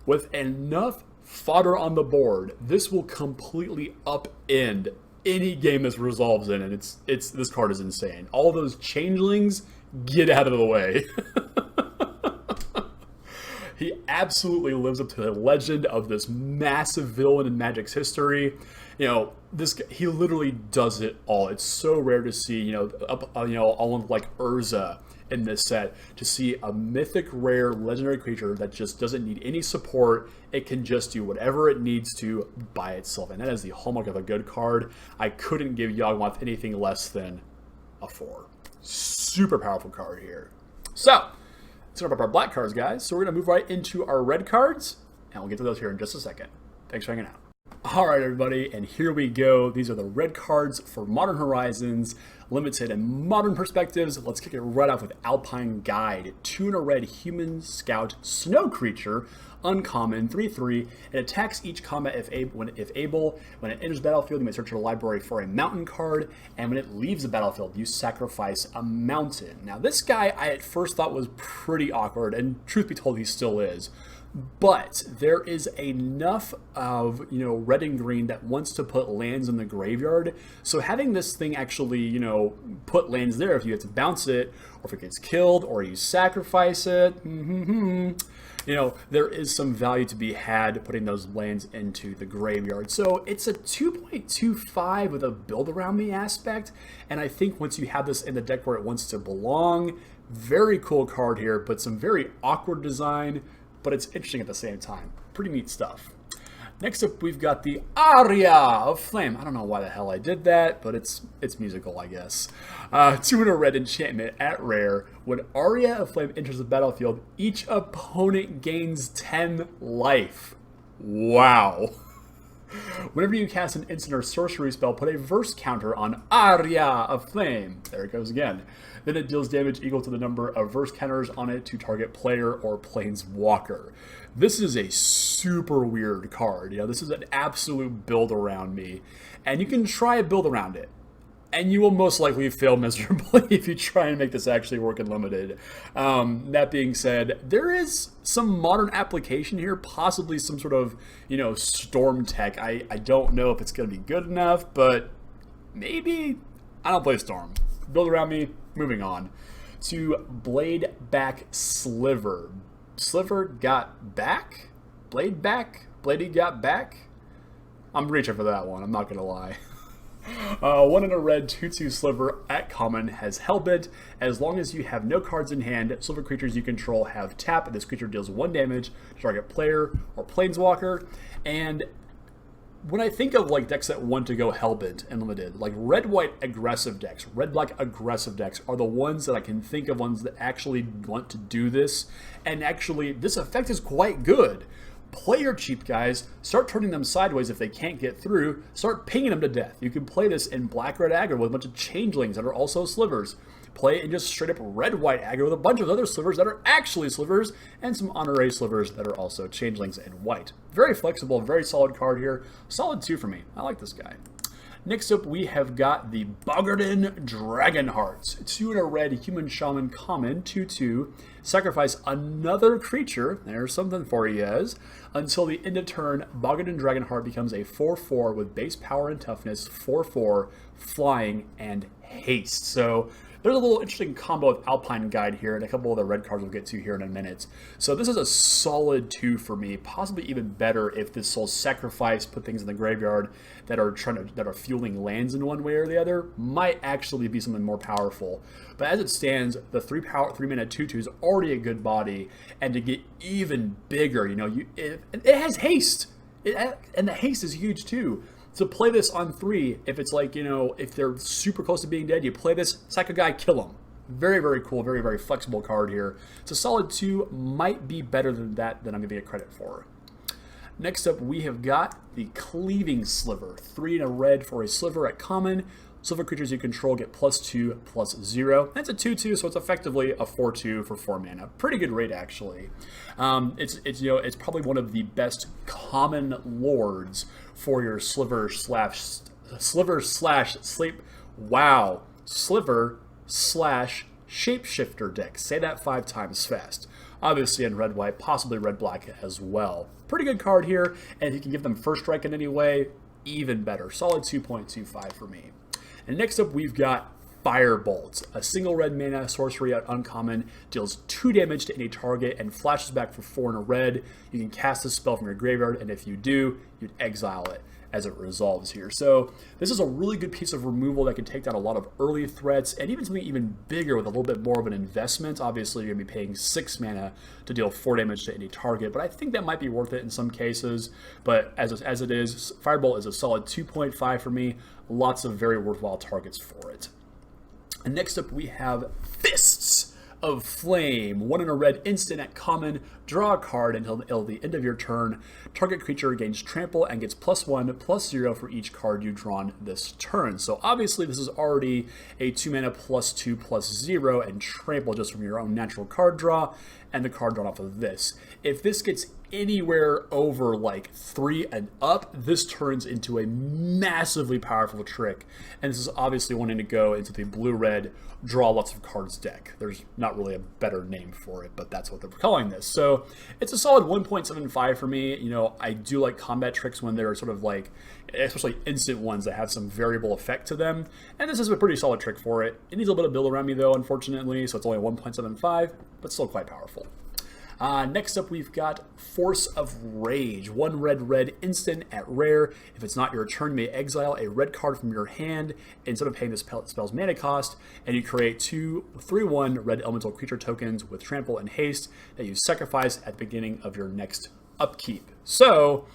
With enough fodder on the board, this will completely upend any game this resolves in, and it's this card is insane. All those changelings, get out of the way. He absolutely lives up to the legend of this massive villain in Magic's history. You know, he literally does it all. It's so rare to see, all of like Urza in this set, to see a mythic rare legendary creature that just doesn't need any support. It can just do whatever it needs to by itself, and that is the hallmark of a good card. I couldn't give Yawgmoth anything less than a 4. Super powerful card here. So let's start up our black cards, guys. So we're going to move right into our red cards, and we'll get to those here in just a second. Thanks for hanging out. All right, everybody, and here we go. These are the red cards for Modern Horizons, limited and modern perspectives. Let's kick it right off with Alpine Guide. 2 in a red human scout snow creature, uncommon, 3/3. It attacks each combat if able. When it enters the battlefield, you may search your library for a mountain card, and when it leaves the battlefield, you sacrifice a mountain. Now, this guy I at first thought was pretty awkward, and truth be told, he still is. But there is enough of, red and green that wants to put lands in the graveyard. So having this thing actually, put lands there, if you get to bounce it, or if it gets killed, or you sacrifice it, there is some value to be had putting those lands into the graveyard. So it's a 2.25 with a build around me aspect. And I think once you have this in the deck where it wants to belong, very cool card here, but some very awkward design, but it's interesting at the same time. Pretty neat stuff. Next up, we've got the Aria of Flame. I don't know why the hell I did that, but it's musical, I guess. 2 in a red enchantment at rare. When Aria of Flame enters the battlefield, each opponent gains 10 life. Wow. Whenever you cast an instant or sorcery spell, put a verse counter on Aria of Flame. There it goes again. Then it deals damage equal to the number of verse counters on it to target player or planeswalker. This is a super weird card. This is an absolute build around me. And you can try a build around it, and you will most likely fail miserably if you try and make this actually work in limited. That being said, there is some modern application here, possibly some sort of, storm tech. I don't know if it's going to be good enough, but maybe. I don't play Storm. Build around me. Moving on to Bladeback Sliver. Sliver got back? Blade back? Bladey got back? I'm reaching for that one, I'm not going to lie. 1 in a red 2/2 Sliver at common has Hellbent. As long as you have no cards in hand, Sliver creatures you control have tap. This creature deals 1 damage to target player or planeswalker. And when I think of like decks that want to go Hellbent and limited, like red-white aggressive decks, red-black aggressive decks are the ones that I can think of, ones that actually want to do this. And actually, this effect is quite good. Play your cheap guys, start turning them sideways if they can't get through, start pinging them to death. You can play this in black-red aggro with a bunch of changelings that are also slivers. Play it in just straight up red-white aggro with a bunch of other slivers that are actually slivers, and some honorary slivers that are also changelings in white. Very flexible, very solid card here. Solid 2 for me. I like this guy. Next up, we have got the Bogardan Dragonheart. 2 in a red human shaman common, 2/2. Sacrifice another creature, there's something for you guys. Until the end of turn, Bogardan Dragonheart becomes a 4/4 with base power and toughness, 4/4, flying, and haste. So there's a little interesting combo with Alpine Guide here, and a couple of the red cards we'll get to here in a minute. So this is a solid 2 for me, possibly even better if this Soul Sacrifice, put things in the graveyard that are fueling lands in one way or the other, might actually be something more powerful. But as it stands, the 3-mana 2/2 is already a good body, and to get even bigger, it has haste, and the haste is huge too. So play this on 3, if it's like, if they're super close to being dead, you play this, sack a guy, kill him. Very, very cool, very, very flexible card here. It's a solid 2, might be better than that than I'm giving it credit for. Next up, we have got the Cleaving Sliver. 3 in a red for a Sliver at common. Sliver creatures you control get +2/+0. That's a 2/2, so it's effectively a 4/2 for 4 mana. Pretty good rate, actually. It's probably one of the best common lords for your Sliver slash sleep. Wow, Sliver slash Shapeshifter deck. Say that 5 times fast. obviously in red-white, possibly red-black as well. Pretty good card here, and if you can give them first strike in any way, even better. Solid 2.25 for me. And next up, we've got Firebolt, a single red mana sorcery at uncommon, deals 2 damage to any target and flashes back for 4 in a red. You can cast this spell from your graveyard, and if you do, you'd exile it as it resolves here. So this is a really good piece of removal that can take down a lot of early threats, and even something even bigger with a little bit more of an investment. Obviously, you're going to be paying 6 mana to deal 4 damage to any target, but I think that might be worth it in some cases. But as it is, Firebolt is a solid 2.5 for me. Lots of very worthwhile targets for it. And next up, we have Fists of Flame. 1 in a red instant at common. Draw a card until the end of your turn. Target creature gains trample and gets +1/+0 for each card you've drawn this turn. So obviously this is already a 2 mana +2/+0 and trample just from your own natural card draw and the card drawn off of this. If this gets anywhere over like 3 and up, this turns into a massively powerful trick. And this is obviously wanting to go into the blue-red draw lots of cards deck. There's not really a better name for it, but that's what they're calling this. So it's a solid 1.75 for me. You know, I do like combat tricks when they're sort of like, especially instant ones that have some variable effect to them. And this is a pretty solid trick for it. It needs a little bit of build around me though, unfortunately, so it's only a 1.75, but still quite powerful. Next up, we've got Force of Rage. 1 red instant at rare. If it's not your turn, you may exile a red card from your hand instead of paying the spell's mana cost, and you create 2 3/1 red elemental creature tokens with trample and haste that you sacrifice at the beginning of your next upkeep. So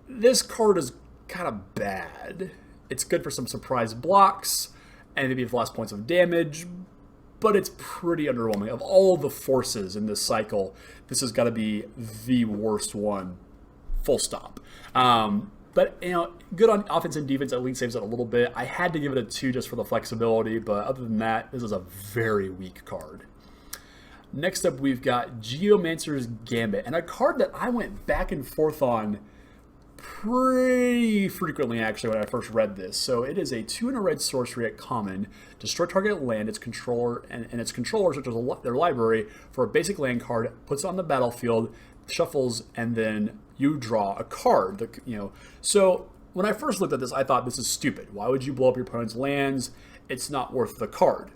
this card is kind of bad. It's good for some surprise blocks and maybe the last points of damage, but it's pretty underwhelming. Of all the forces in this cycle, this has got to be the worst one, full stop. But, you know, good on offense and defense, at least saves it a little bit. I had to give it a 2 just for the flexibility, but other than that, this is a very weak card. Next up, we've got Geomancer's Gambit, and a card that I went back and forth on pretty frequently actually when I first read this. So it is a 2 in a red sorcery at common. Destroy target land, its controller, and its controllers, which is their library, for a basic land card, puts it on the battlefield, shuffles, and then you draw a card. So when I first looked at this, I thought this is stupid. Why would you blow up your opponent's lands? It's not worth the card.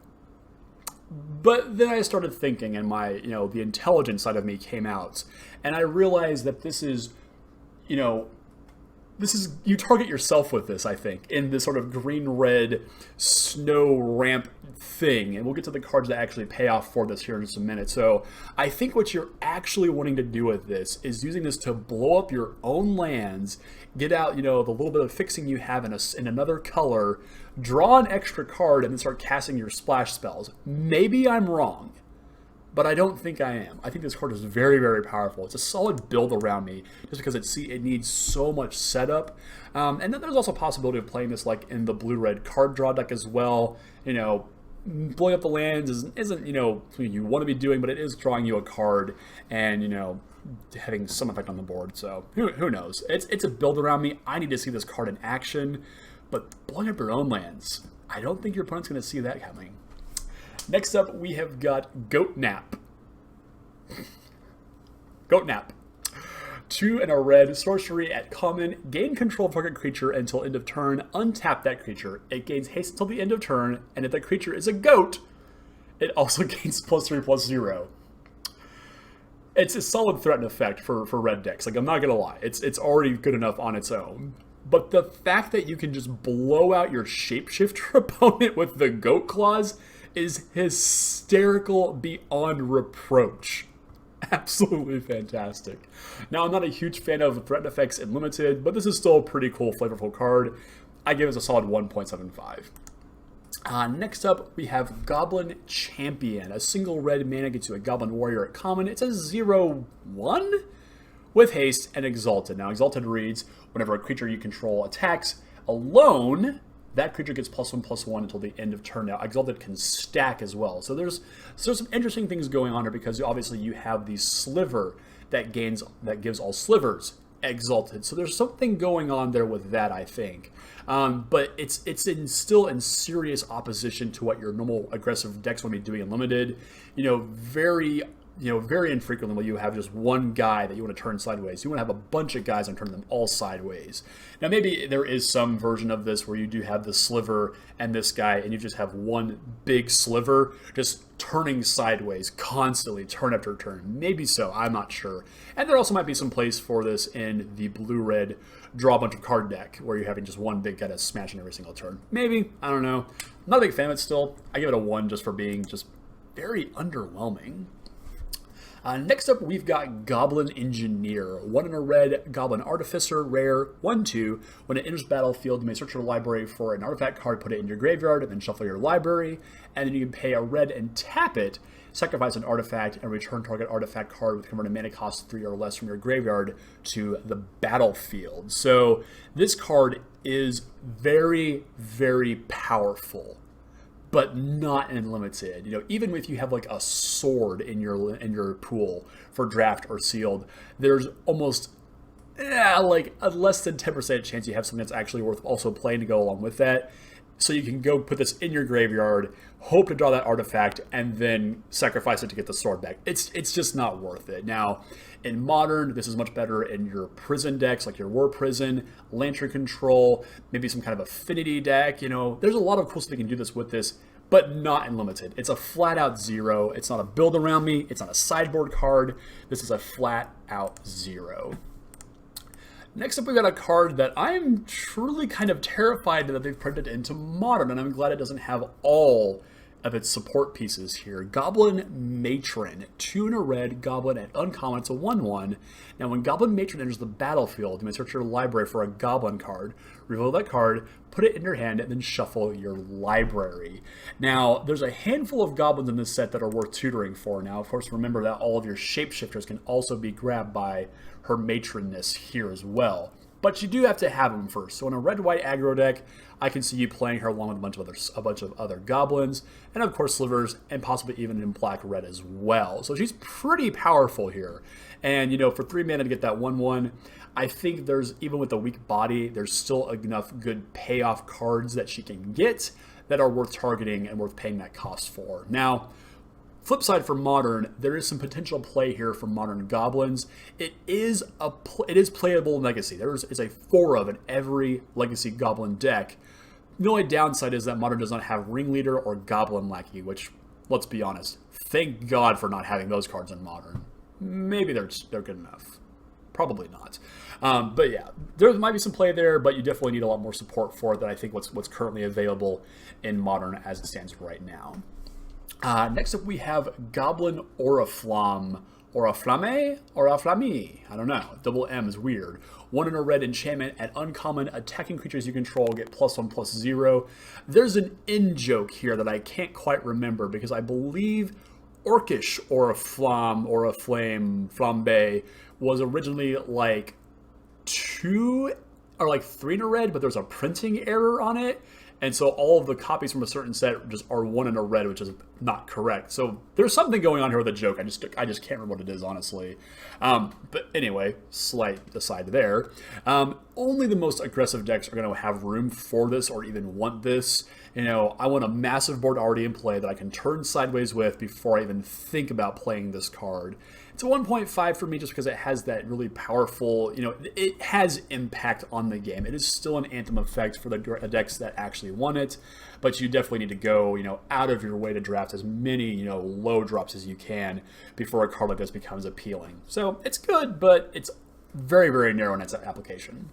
But then I started thinking, and the intelligence side of me came out, and I realized that this is, you target yourself with this, I think, in this sort of green-red snow ramp thing. And we'll get to the cards that actually pay off for this here in just a minute. So I think what you're actually wanting to do with this is using this to blow up your own lands, get out, the little bit of fixing you have in another color, draw an extra card, and then start casting your splash spells. Maybe I'm wrong, but I don't think I am. I think this card is very, very powerful. It's a solid build around me just because it needs so much setup. And then there's also a possibility of playing this like in the blue-red card draw deck as well. Blowing up the lands isn't something you want to be doing, but it is drawing you a card and, having some effect on the board. So who knows? It's a build around me. I need to see this card in action, but blowing up your own lands, I don't think your opponent's going to see that coming. Next up, we have got Goat Nap. Goat Nap. 2 in a red sorcery at common. Gain control of target creature until end of turn. Untap that creature. It gains haste until the end of turn, and if that creature is a goat, it also gains +3/+0. It's a solid threat and effect for red decks. Like, I'm not gonna lie, it's already good enough on its own. But the fact that you can just blow out your shapeshifter opponent with the Goat Claws is hysterical beyond reproach. Absolutely fantastic. Now, I'm not a huge fan of threat effects in Limited, but this is still a pretty cool, flavorful card. I give it a solid 1.75. Next up, we have Goblin Champion. A single red mana gets you a Goblin Warrior at common. It's a 0/1 with haste and Exalted. Now, Exalted reads, whenever a creature you control attacks alone, that creature gets +1/+1 until the end of turn. Now, Exalted can stack as well. So there's some interesting things going on here because obviously you have the Sliver that gives all slivers Exalted. So there's something going on there with that, I think. But it's still in serious opposition to what your normal aggressive decks want to be doing in Limited. Very very infrequently will you have just one guy that you want to turn sideways. You want to have a bunch of guys and turn them all sideways. Now, maybe there is some version of this where you do have the sliver and this guy, and you just have one big sliver just turning sideways constantly, turn after turn. Maybe so, I'm not sure. And there also might be some place for this in the blue-red draw a bunch of card deck, where you're having just one big guy that's smashing every single turn. Maybe, I don't know. I'm not a big fan of it still. I give it a 1 just for being just very underwhelming. Next up, we've got Goblin Engineer. 1 in a red, Goblin Artificer, rare, 1/2. When it enters the battlefield, you may search your library for an artifact card, put it in your graveyard, and then shuffle your library. And then you can pay a red and tap it, sacrifice an artifact, and return target artifact card with converted mana cost 3 or less from your graveyard to the battlefield. So this card is very, very powerful, but not unlimited. Even if you have like a sword in your pool for draft or sealed, there's almost like a less than 10% chance you have something that's actually worth also playing to go along with that. So you can go put this in your graveyard, hope to draw that artifact, and then sacrifice it to get the sword back. It's just not worth it. Now, in Modern, this is much better in your prison decks, like your War Prison, Lantern Control, maybe some kind of affinity deck. There's a lot of cool stuff you can do this with this, but not unlimited. It's a flat-out 0. It's not a build around me. It's not a sideboard card. This is a flat-out 0. Next up, we got a card that I'm truly kind of terrified that they've printed into Modern, and I'm glad it doesn't have all of its support pieces here. Goblin Matron, 2 in a red, Goblin at uncommon. It's a 1/1. Now, when Goblin Matron enters the battlefield, you may search your library for a Goblin card, reveal that card, put it in your hand, and then shuffle your library. Now, there's a handful of goblins in this set that are worth tutoring for. Now, of course, remember that all of your shapeshifters can also be grabbed by her matronness here as well. But you do have to have them first. So in a red-white aggro deck, I can see you playing her along with a bunch of other goblins, and of course slivers, and possibly even in black-red as well. So she's pretty powerful here. And for 3 mana to get that 1/1, I think there's, even with the weak body, there's still enough good payoff cards that she can get that are worth targeting and worth paying that cost for. Now, flip side for Modern, there is some potential play here for Modern Goblins. It is playable in Legacy. There is a 4 of in every Legacy Goblin deck. The only downside is that Modern does not have Ringleader or Goblin Lackey, which, let's be honest, thank God for not having those cards in Modern. Maybe they're good enough. Probably not. But yeah, there might be some play there, but you definitely need a lot more support for it than I think what's currently available in Modern as it stands right now. Next up, we have Goblin Oriflamme. Oriflamme? I don't know. Double M is weird. 1 in a red enchantment. At uncommon, attacking creatures you control get +1/+0. There's an in-joke here that I can't quite remember because I believe Orcish Oriflamme, Flambe was originally like 2 or like 3 in a red, but there's a printing error on it. And so all of the copies from a certain set just are 1 in a red, which is not correct. So there's something going on here with the joke. I just can't remember what it is, honestly. But anyway, slight aside there. Only the most aggressive decks are going to have room for this or even want this. I want a massive board already in play that I can turn sideways with before I even think about playing this card. It's a 1.5 for me just because it has that really powerful, it has impact on the game. It is still an Anthem effect for the decks that actually want it, but you definitely need to go, out of your way to draft as many, low drops as you can before a card like this becomes appealing. So it's good, but it's very, very narrow in its application.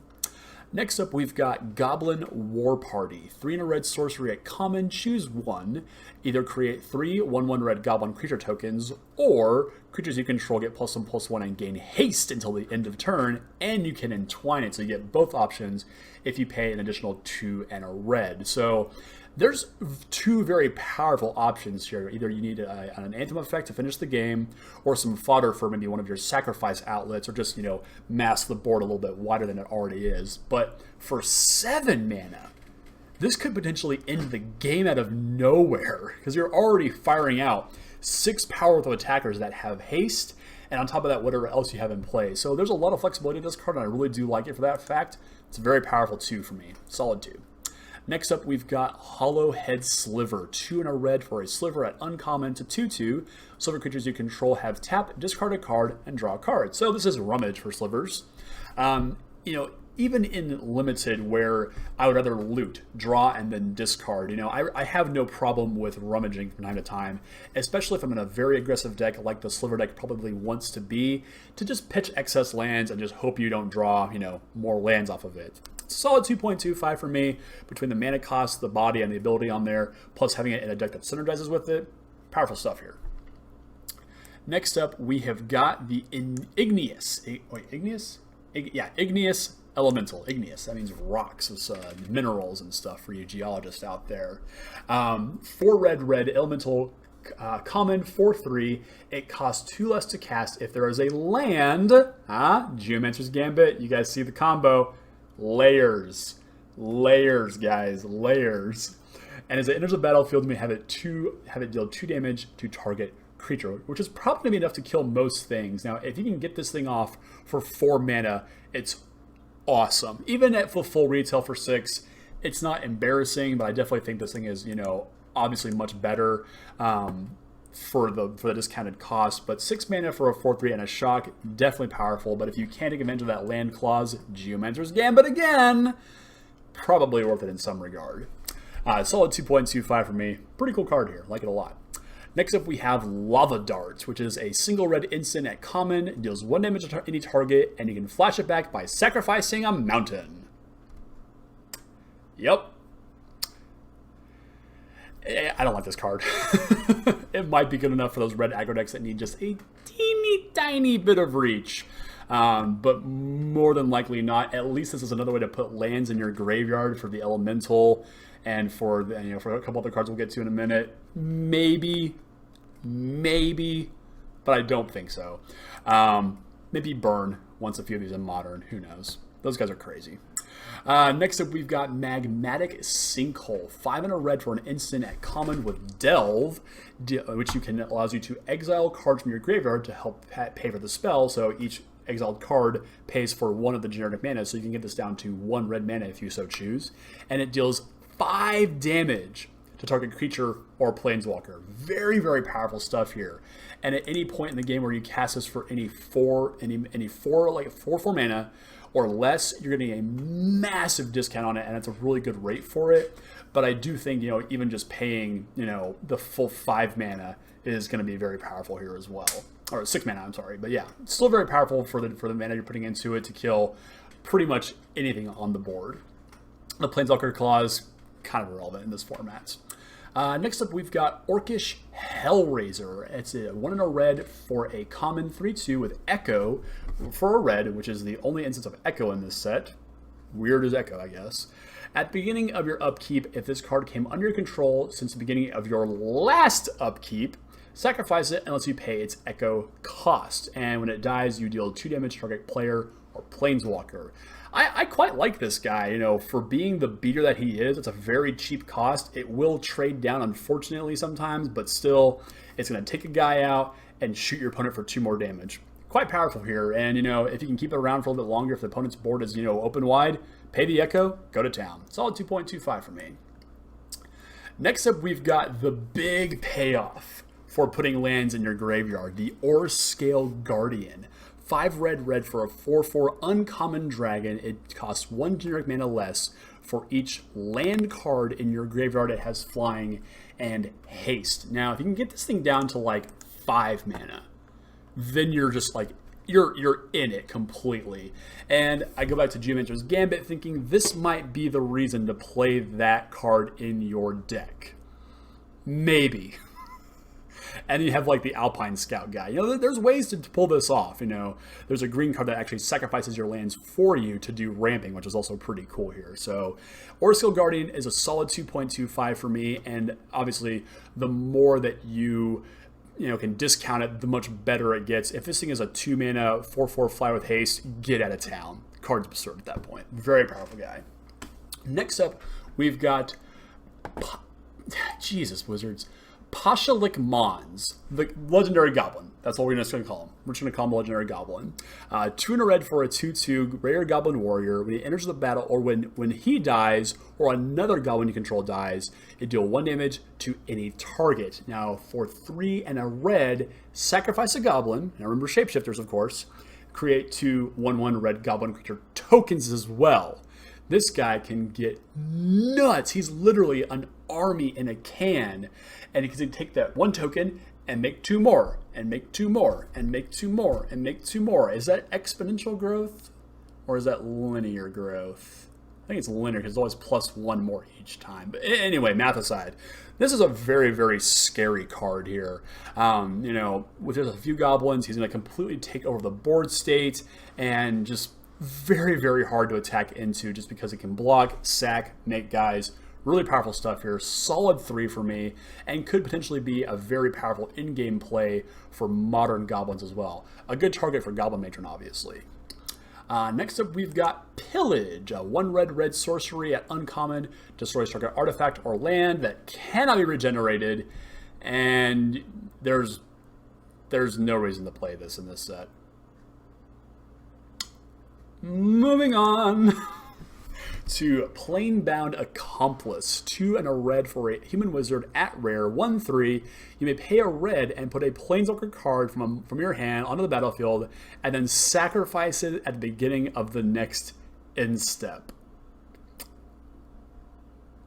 Next up, we've got Goblin War Party. 3 in a red sorcery at common. Choose 1. Either create 3 1/1 red goblin creature tokens, or creatures you control get +1/+1 and gain haste until the end of turn, and you can entwine it. So you get both options if you pay an additional 2 and a red. So there's 2 very powerful options here. Either you need an Anthem effect to finish the game, or some fodder for maybe one of your sacrifice outlets, or just, mask the board a little bit wider than it already is. But for 7 mana, this could potentially end the game out of nowhere, because you're already firing out 6 power worth of attackers that have haste, and on top of that, whatever else you have in play. So there's a lot of flexibility in this card, and I really do like it for that fact. It's very powerful 2 for me. Solid 2. Next up, we've got Hollow Head Sliver. 2 and a red for a Sliver at uncommon to 2/2. Sliver creatures you control have tap, discard a card, and draw a card. So this is Rummage for Slivers. Even in Limited, where I would rather loot, draw, and then discard, I have no problem with rummaging from time to time, especially if I'm in a very aggressive deck like the Sliver deck probably wants to be, to just pitch excess lands and just hope you don't draw, more lands off of it. Solid 2.25 for me, between the mana cost, the body, and the ability on there, plus having it in a deck that synergizes with it. Powerful stuff here. Next up, we have got the Igneous Elemental. Igneous, that means rocks. It's minerals and stuff for you geologists out there. 4 red, elemental, common, 4/3. It costs 2 less to cast if there is a land. Geomancer's Gambit. You guys see the combo. Layers, guys, layers. And as it enters the battlefield, you may have it deal 2 damage to target creature, which is probably going to be enough to kill most things. Now, if you can get this thing off for 4 mana, it's awesome. Even at full retail for 6, it's not embarrassing, but I definitely think this thing is, obviously much better for the discounted cost. But 6 mana for a 4/3 and a shock, definitely powerful. But if you can't take advantage of that land clause, Geomancer's Gambit again, probably worth it in some regard. Solid 2.25 for me. Pretty cool card here. Like it a lot. Next up, we have Lava Dart, which is a single red instant at common. It deals 1 damage to any target, and you can flash it back by sacrificing a mountain. Yep. I don't like this card. It might be good enough for those red aggro decks that need just a teeny tiny bit of reach. But more than likely not. At least this is another way to put lands in your graveyard for the elemental, and for for a couple other cards we'll get to in a minute. Maybe, but I don't think so. Maybe burn once a few of these in Modern. Who knows? Those guys are crazy. Next up, we've got Magmatic Sinkhole. 5 and a red for an instant at common with Delve, which allows you to exile cards from your graveyard to help pay for the spell. So each exiled card pays for 1 of the generic mana, so you can get this down to 1 red mana if you so choose. And it deals 5 damage to target creature or planeswalker. Very, very powerful stuff here. And at any point in the game where you cast this for any 4 mana or less, you're getting a massive discount on it, and it's a really good rate for it. But I do think, even just paying, the full 5 mana is going to be very powerful here as well. Or 6 mana, I'm sorry. But yeah, it's still very powerful for the mana you're putting into it to kill pretty much anything on the board. The Planeswalker Clause, kind of irrelevant in this format. Next up, we've got Orcish Hellraiser. It's a 1 and a red for a common 3/2 with Echo for a red, which is the only instance of Echo in this set. Weird as Echo, I guess. At the beginning of your upkeep, if this card came under your control since the beginning of your last upkeep, sacrifice it unless you pay its Echo cost. And when it dies, you deal 2 damage to target player or planeswalker. I quite like this guy, for being the beater that he is. It's a very cheap cost. It will trade down, unfortunately, sometimes, but still, it's going to take a guy out and shoot your opponent for 2 more damage. Quite powerful here, and, if you can keep it around for a little bit longer, if the opponent's board is, open wide, pay the Echo, go to town. Solid 2.25 for me. Next up, we've got the big payoff for putting lands in your graveyard, the Orscale Guardian. 5 red for a 4/4 uncommon dragon. It costs 1 generic mana less for each land card in your graveyard. It has flying and haste. Now, if you can get this thing down to 5 mana, then you're just you're in it completely. And I go back to Geomancer's Gambit thinking this might be the reason to play that card in your deck. Maybe. And you have the Alpine Scout guy. There's ways to pull this off. There's a green card that actually sacrifices your lands for you to do ramping, which is also pretty cool here. So Orscale Guardian is a solid 2.25 for me. And obviously, the more that you can discount it, the much better it gets. If this thing is a 2 mana 4/4 fly with haste, get out of town. Card's absurd at that point. Very powerful guy. Next up, we've got Jesus Wizards. Pashalik Mons, the legendary goblin. That's what we're just going to call him. We're just going to call him legendary goblin. 2 in a red for a 2/2 rare goblin warrior. When he enters the battle, or when he dies, or another goblin you control dies, it deal 1 damage to any target. Now, for 3 and a red, sacrifice a goblin. Now, remember shapeshifters, of course. Create 2 1/1 red goblin creature tokens as well. This guy can get nuts. He's literally an army in a can. And he can take that 1 token and make 2 more, and make 2 more, and make 2 more, and make 2 more. Is that exponential growth? Or is that linear growth? I think it's linear because it's always plus 1 more each time. But anyway, math aside, this is a very, very scary card here. With just a few goblins, he's going to completely take over the board state and just very, very hard to attack into just because it can block, sack, make guys. Really powerful stuff here. Solid 3 for me, and could potentially be a very powerful in-game play for modern goblins as well. A good target for Goblin Matron, obviously. Next up, we've got Pillage, a 1 red sorcery at uncommon, destroys target artifact or land that cannot be regenerated, and there's no reason to play this in this set. Moving on to Planebound Accomplice, 2 and a red for a human wizard at rare, 1/3. You may pay a red and put a Planeswalker card from your hand onto the battlefield, and then sacrifice it at the beginning of the next end step.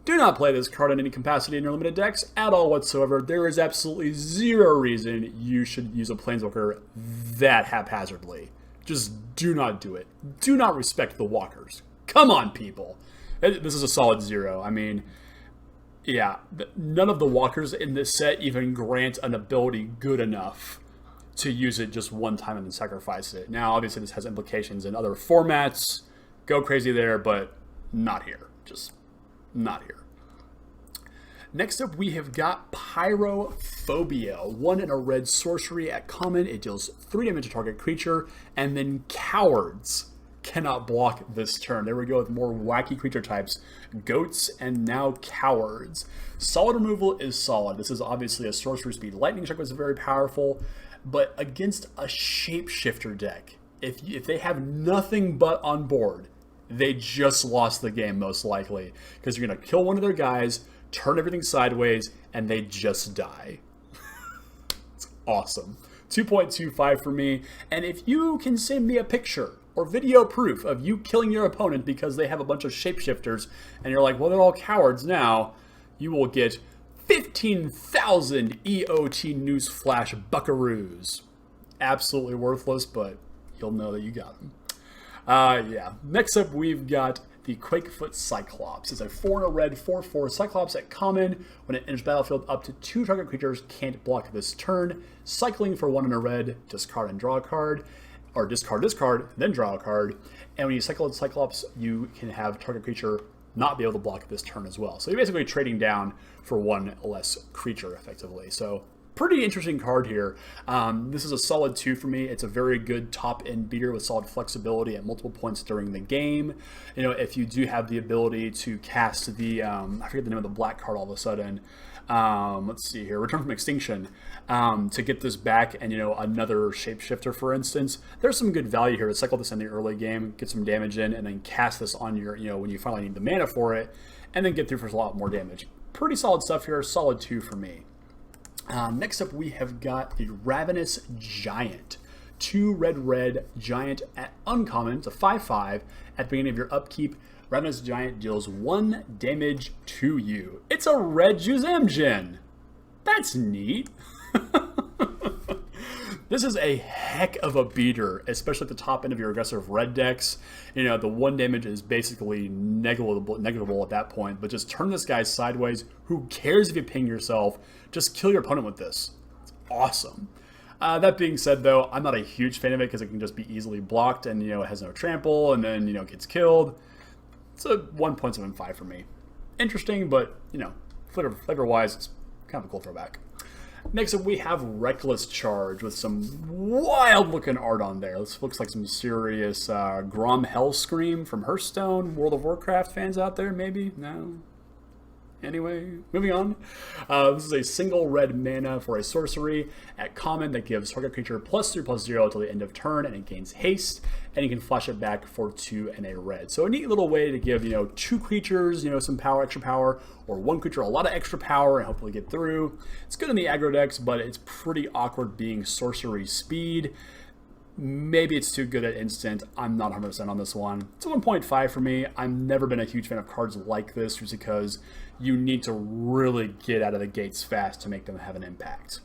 Do not play this card in any capacity in your limited decks at all whatsoever. There is absolutely zero reason you should use a Planeswalker that haphazardly. Just do not do it. Do not respect the walkers. Come on, people. This is a solid 0. I mean, yeah, none of the walkers in this set even grant an ability good enough to use it just one time and then sacrifice it. Now, obviously, this has implications in other formats. Go crazy there, but not here. Just not here. Next up, we have got Pyrophobia, 1 and a red sorcery at common. It deals 3 damage to target creature, and then Cowards cannot block this turn. There we go with more wacky creature types. Goats and now Cowards. Solid removal is solid. This is obviously a sorcery speed lightning strike, was very powerful, but against a shapeshifter deck, if they have nothing but on board, they just lost the game most likely, because you're going to kill one of their guys, turn everything sideways, and they just die. It's awesome. 2.25 for me, and if you can send me a picture or video proof of you killing your opponent because they have a bunch of shapeshifters, and you're like, well, they're all cowards now, you will get 15,000 EOT Newsflash Buckaroos. Absolutely worthless, but you'll know that you got them. Yeah. Next up, we've got the Quakefoot Cyclops. It's a 4 and a red 4/4 Cyclops at common. When it enters battlefield, up to 2 target creatures can't block this turn. Cycling for 1 and a red, discard and draw a card, or discard, then draw a card. And when you cycle the Cyclops, you can have target creature not be able to block this turn as well. So you're basically trading down for 1 less creature, effectively. So pretty interesting card here. This is a solid 2 for me. It's a very good top-end beater with solid flexibility at multiple points during the game. You know, if you do have the ability to cast the, I forget the name of the black card all of a sudden. Let's see here, Return from Extinction, to get this back and, you know, another shapeshifter, for instance. There's some good value here to cycle this in the early game, get some damage in, and then cast this on your, you know, when you finally need the mana for it, and then get through for a lot more damage. Pretty solid stuff here, solid 2 for me. Next up, we have got the Ravenous Giant. 2 red giant at uncommon. It's a 5/5. At the beginning of your upkeep, Ravenous Giant deals 1 damage to you. It's a red Juzamjin. That's neat. This is a heck of a beater, especially at the top end of your aggressive red decks. You know, the 1 damage is basically negligible at that point, but just turn this guy sideways. Who cares if you ping yourself? Just kill your opponent with this. It's awesome. That being said, though, I'm not a huge fan of it because it can just be easily blocked and, you know, it has no trample and then, you know, gets killed. It's a 1.75 for me. Interesting, but, you know, flavor-wise, it's kind of a cool throwback. Next up, we have Reckless Charge with some wild-looking art on there. This looks like some serious Grom Hellscream from Hearthstone. World of Warcraft fans out there, maybe? No? Anyway, moving on. This is a single red mana for a sorcery at common that gives target creature +3/+0 until the end of turn, and it gains haste, and you can flash it back for 2 and a red. So a neat little way to give, 2 creatures, some power, extra power, or 1 creature a lot of extra power and hopefully get through. It's good in the aggro decks, but it's pretty awkward being sorcery speed. Maybe it's too good at instant. I'm not 100% on this one. It's a 1.5 for me. I've never been a huge fan of cards like this just because you need to really get out of the gates fast to make them have an impact.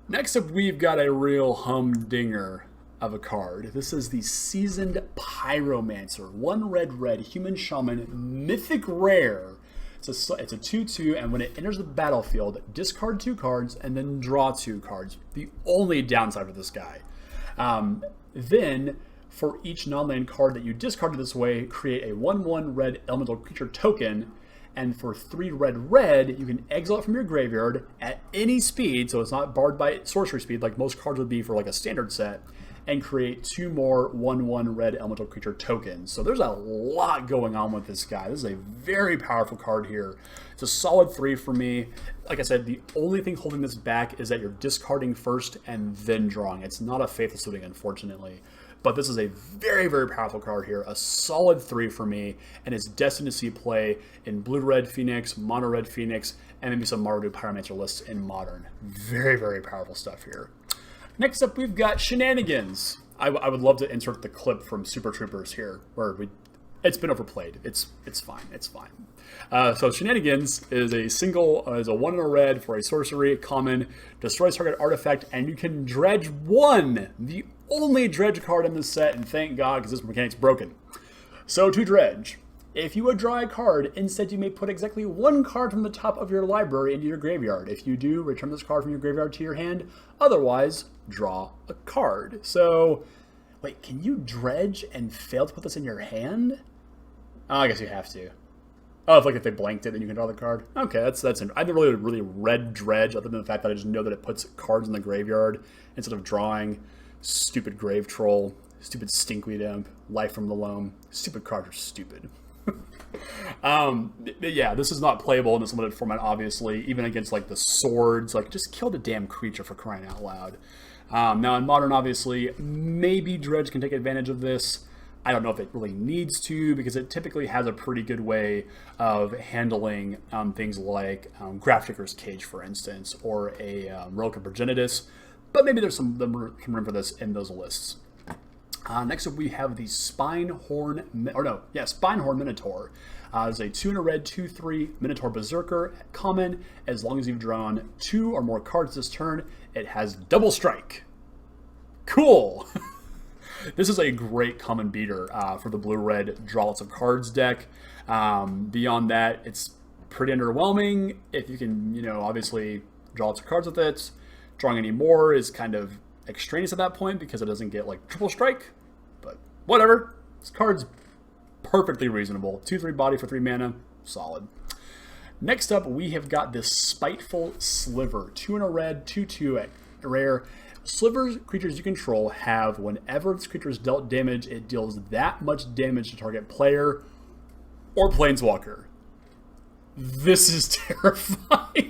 Next up, we've got a real humdinger of a card. This is the Seasoned Pyromancer. 1 red Human Shaman, mythic rare. It's a 2/2, and when it enters the battlefield, discard 2 cards and then draw 2 cards. The only downside for this guy. Then, for each non-land card that you discarded this way, create a 1/1 red elemental creature token, and for 3 red, you can exile it from your graveyard at any speed, so it's not barred by sorcery speed like most cards would be for like a standard set, and create 2 more 1/1 red elemental creature tokens. So there's a lot going on with this guy. This is a very powerful card here. It's a solid 3 for me. Like I said, the only thing holding this back is that you're discarding first and then drawing. It's not a Faithless Looting, unfortunately. But this is a very, very powerful card here. A solid 3 for me, and it's destined to see play in Blue-Red Phoenix, Mono-Red Phoenix, and maybe some Mardu Pyromancer lists in Modern. Very, very powerful stuff here. Next up, we've got Shenanigans. I would love to insert the clip from Super Troopers here, where it's been overplayed. It's fine. It's fine. So Shenanigans is a 1 and a red for a sorcery, common, destroys target artifact, and you can dredge 1. The only dredge card in this set, and thank God, because this mechanic's broken. So to dredge, if you would draw a card, instead you may put exactly 1 card from the top of your library into your graveyard. If you do, return this card from your graveyard to your hand. Otherwise, draw a card. So, wait, can you dredge and fail to put this in your hand? Oh, I guess you have to. Oh, if they blanked it, then you can draw the card. Okay, that's I haven't really read dredge, other than the fact that I just know that it puts cards in the graveyard instead of drawing. Stupid Grave Troll, stupid Stinkweed Imp, Life from the Loam. Stupid cards are stupid. Yeah, this is not playable in this limited format, obviously, even against like the swords. Like, just kill the damn creature, for crying out loud. Now in Modern, obviously, maybe Dredge can take advantage of this. I don't know if it really needs to, because it typically has a pretty good way of handling things like Grafdigger's Cage, for instance, or a Relic of Progenitus. But maybe there's some room for this in those lists. Next up, we have the Spinehorn Minotaur. It's a 2 and a red, 2/3 Minotaur Berserker, common. As long as you've drawn 2 or more cards this turn, it has double strike. Cool! This is a great common beater for the blue-red draw lots of cards deck. Beyond that, it's pretty underwhelming. If you can, obviously draw lots of cards with it, drawing any more is kind of extraneous at that point because it doesn't get like triple strike, but whatever. This card's perfectly reasonable. 2/3 body for 3 mana, solid. Next up, we have got this Spiteful Sliver. 2 and a red, 2/2 at rare. Slivers creatures you control have, whenever this creature is dealt damage, it deals that much damage to target player or planeswalker. This is terrifying.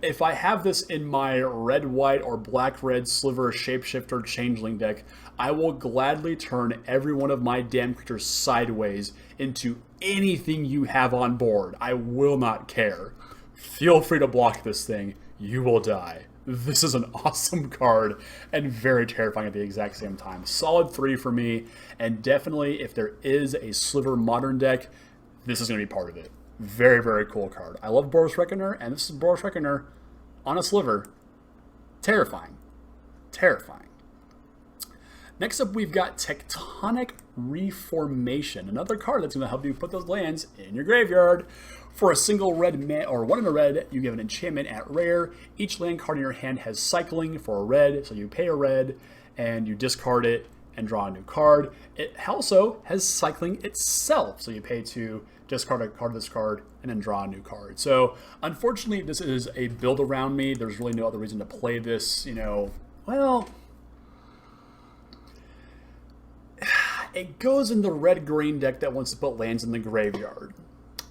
If I have this in my red-white or black-red Sliver Shapeshifter Changeling deck, I will gladly turn every one of my damn creatures sideways into anything you have on board. I will not care. Feel free to block this thing. You will die. This is an awesome card and very terrifying at the exact same time. Solid 3 for me, and definitely if there is a Sliver Modern deck, this is going to be part of it. Very, very cool card. I love Boros Reckoner, and this is Boros Reckoner on a Sliver. Terrifying. Terrifying. Next up, we've got Tectonic Reformation, another card that's going to help you put those lands in your graveyard. For a single red or 1 and a red, you give an enchantment at rare. Each land card in your hand has cycling for a red, so you pay a red and you discard it and draw a new card. It also has cycling itself, so you pay to discard a card of this card and then draw a new card. So unfortunately, this is a build around me. There's really no other reason to play this, well, It goes in the red-green deck that wants to put lands in the graveyard.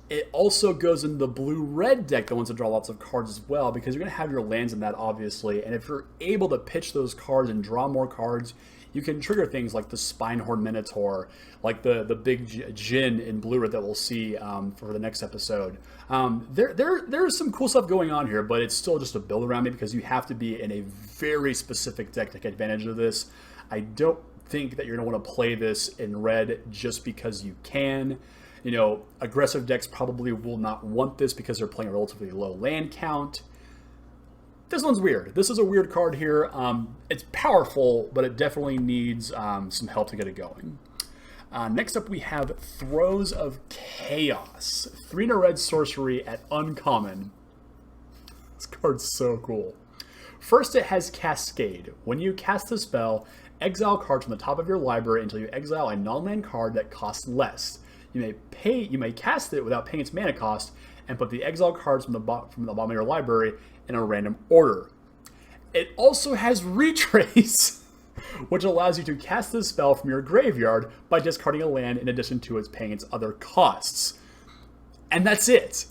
It also goes in the blue-red deck that wants to draw lots of cards as well, because you're going to have your lands in that, obviously. And if you're able to pitch those cards and draw more cards, you can trigger things like the Spinehorn Minotaur, like the big Djinn in blue-red that we'll see for the next episode. There's some cool stuff going on here, but it's still just a build around me because you have to be in a very specific deck to take advantage of this. I don't think that you're going to want to play this in red just because you can. You know, aggressive decks probably will not want this because they're playing a relatively low land count. This one's weird. This is a weird card here. It's powerful, but it definitely needs some help to get it going. Next up, we have Throes of Chaos. 3 in a red sorcery at uncommon. This card's so cool. First, it has Cascade. When you cast the spell, exile cards from the top of your library until you exile a non-land card that costs less. You may cast it without paying its mana cost, and put the exile cards from the bottom of your library in a random order. It also has Retrace, which allows you to cast this spell from your graveyard by discarding a land in addition to its paying its other costs. And that's it.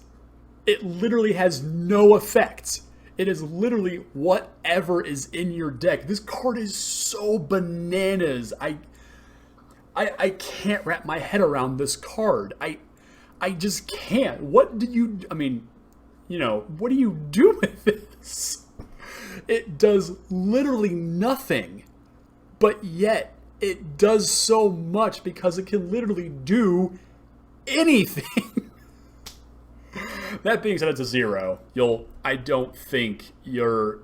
It literally has no effect. It is literally whatever is in your deck. This card is so bananas. I can't wrap my head around this card. I just can't. What do you do with this? It does literally nothing, but yet it does so much because it can literally do anything. That being said, it's a 0. I don't think you're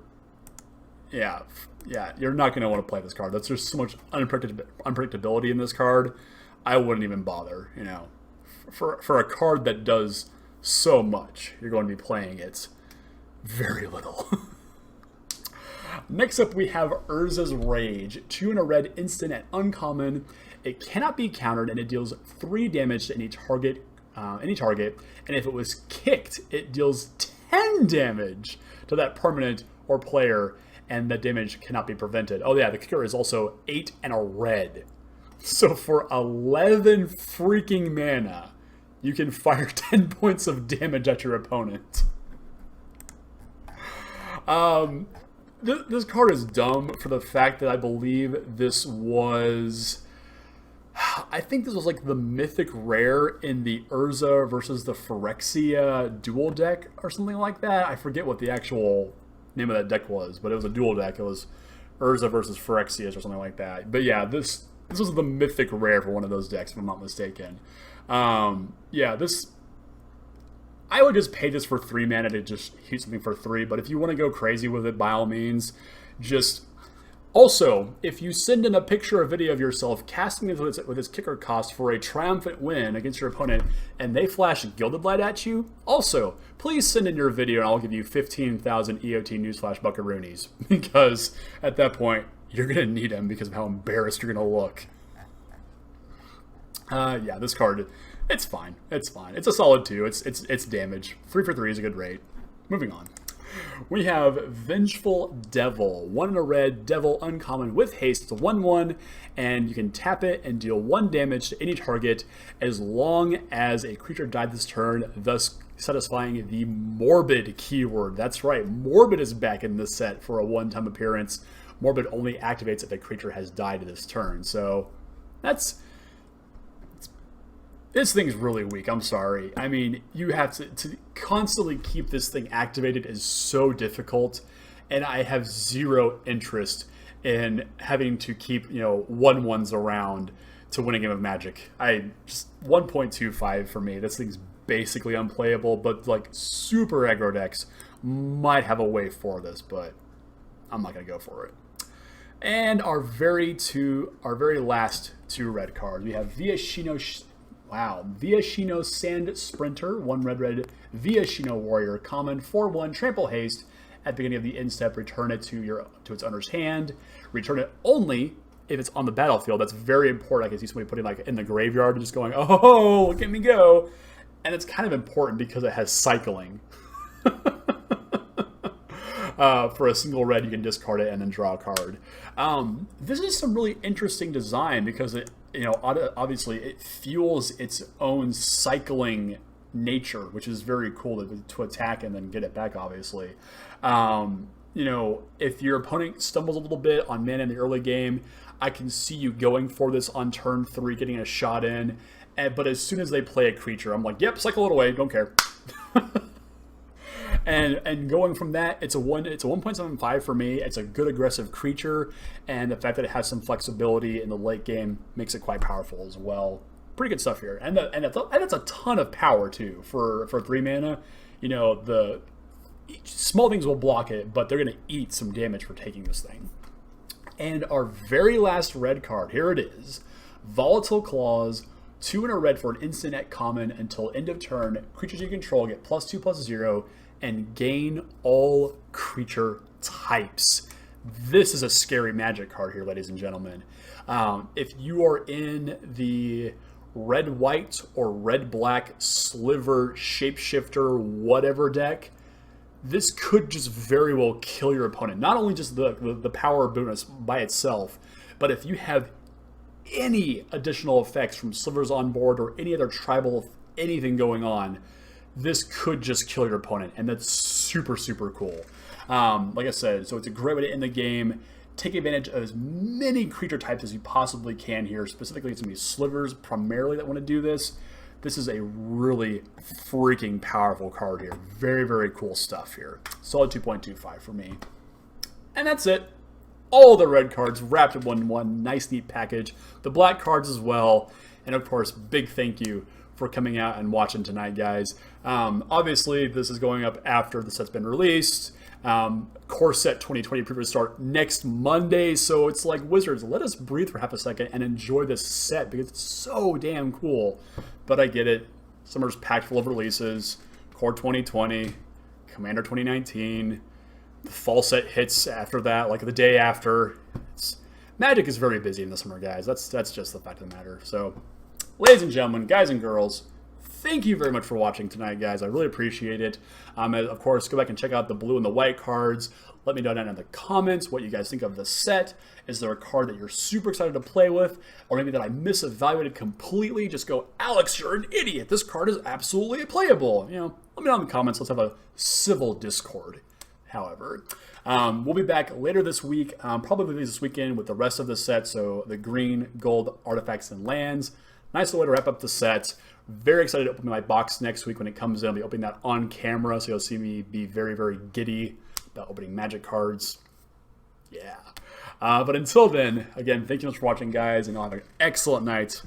not going to want to play this card. There's so much unpredictability in this card. I wouldn't even bother, For a card that does so much, you're going to be playing it very little. Next up, we have Urza's Rage. 2 in a red instant at uncommon. It cannot be countered, and it deals 3 damage to any target. And if it was kicked, it deals 10 damage to that permanent or player, and that damage cannot be prevented. Oh yeah, the kicker is also 8 and a red. So for 11 freaking mana, you can fire 10 points of damage at your opponent. This card is dumb for the fact that I believe this was... I think this was like the mythic rare in the Urza versus the Phyrexia dual deck or something like that. I forget what the actual name of that deck was, but it was a dual deck. It was Urza versus Phyrexia or something like that. But yeah, this was the mythic rare for one of those decks, if I'm not mistaken. I would just pay this for 3 mana to just hit something for 3, but if you want to go crazy with it, by all means, just... Also, if you send in a picture or video of yourself casting this with its kicker cost for a triumphant win against your opponent, and they flash Gilded Light at you, also, please send in your video and I'll give you 15,000 EOT Newsflash Buckaroonies, because at that point, you're going to need them because of how embarrassed you're going to look. This card, it's fine. It's fine. It's a solid 2. It's damage. 3 for 3 is a good rate. Moving on. We have Vengeful Devil. 1 in a red, Devil uncommon with haste. It's a 1/1, and you can tap it and deal 1 damage to any target as long as a creature died this turn, thus satisfying the Morbid keyword. That's right, Morbid is back in this set for a 1-time appearance. Morbid only activates if a creature has died this turn, so this thing's really weak, I'm sorry. I mean, you have to constantly keep this thing activated is so difficult, and I have 0 interest in having to keep, 1/1s around to win a game of Magic. 1.25 for me. This thing's basically unplayable, but like super aggro decks might have a way for this, but I'm not going to go for it. And our very last 2 red cards. We have Viashino Sand Sprinter, 1 red, Viashino Warrior, common, 4/1, trample haste. At the beginning of the end step, return it to its owner's hand. Return it only if it's on the battlefield. That's very important. I can see somebody putting like in the graveyard and just going, oh, look at me go. And it's kind of important because it has cycling. For a single red, you can discard it and then draw a card. This is some really interesting design because obviously it fuels its own cycling nature, which is very cool to attack and then get it back, obviously. If your opponent stumbles a little bit on mana in the early game, I can see you going for this on turn 3, getting a shot in. But as soon as they play a creature, I'm like, yep, cycle it away, don't care. And going from that, it's a 1.75 for me. It's a good aggressive creature, and the fact that it has some flexibility in the late game makes it quite powerful as well. Pretty good stuff here, and that's a ton of power too for 3 mana. The small things will block it, but they're going to eat some damage for taking this thing. And our very last red card, here it is, Volatile Claws. 2 and a red for an instant at common until end of turn. Creatures you control get +2/+0 and gain all creature types. This is a scary Magic card here, ladies and gentlemen. If you are in the red-white or red-black sliver, shapeshifter, whatever deck, this could just very well kill your opponent. Not only just the power bonus by itself, but if you have any additional effects from slivers on board or any other tribal anything going on, this could just kill your opponent, and that's super, super cool. Like I said, so it's a great way to end the game. Take advantage of as many creature types as you possibly can here. Specifically, it's going to be slivers primarily that want to do this. This is a really freaking powerful card here. Very, very cool stuff here. Solid 2.25 for me. And that's it. All the red cards wrapped in one nice, neat package. The black cards as well. And of course, big thank you for coming out and watching tonight, guys. Obviously, this is going up after the set's been released. Core Set 2020 previews start next Monday. So it's like, Wizards, let us breathe for half a second and enjoy this set because it's so damn cool. But I get it. Summer's packed full of releases. Core 2020, Commander 2019. The fall set hits after that, like the day after. Magic is very busy in the summer, guys. That's just the fact of the matter. So, ladies and gentlemen, guys and girls, thank you very much for watching tonight, guys. I really appreciate it. Of course, go back and check out the blue and the white cards. Let me know down in the comments what you guys think of the set. Is there a card that you're super excited to play with? Or maybe that I misevaluated completely? Just go, Alex, you're an idiot. This card is absolutely playable. Let me know in the comments. Let's have a civil discord. However, we'll be back later this week, probably this weekend with the rest of the set. So the green, gold, artifacts, and lands. Nice way to wrap up the set. Very excited to open my box next week when it comes in. I'll be opening that on camera, so you'll see me be very, very giddy about opening Magic cards. Yeah. But until then, again, thank you so much for watching, guys, and I'll have an excellent night.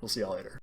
We'll see y'all later.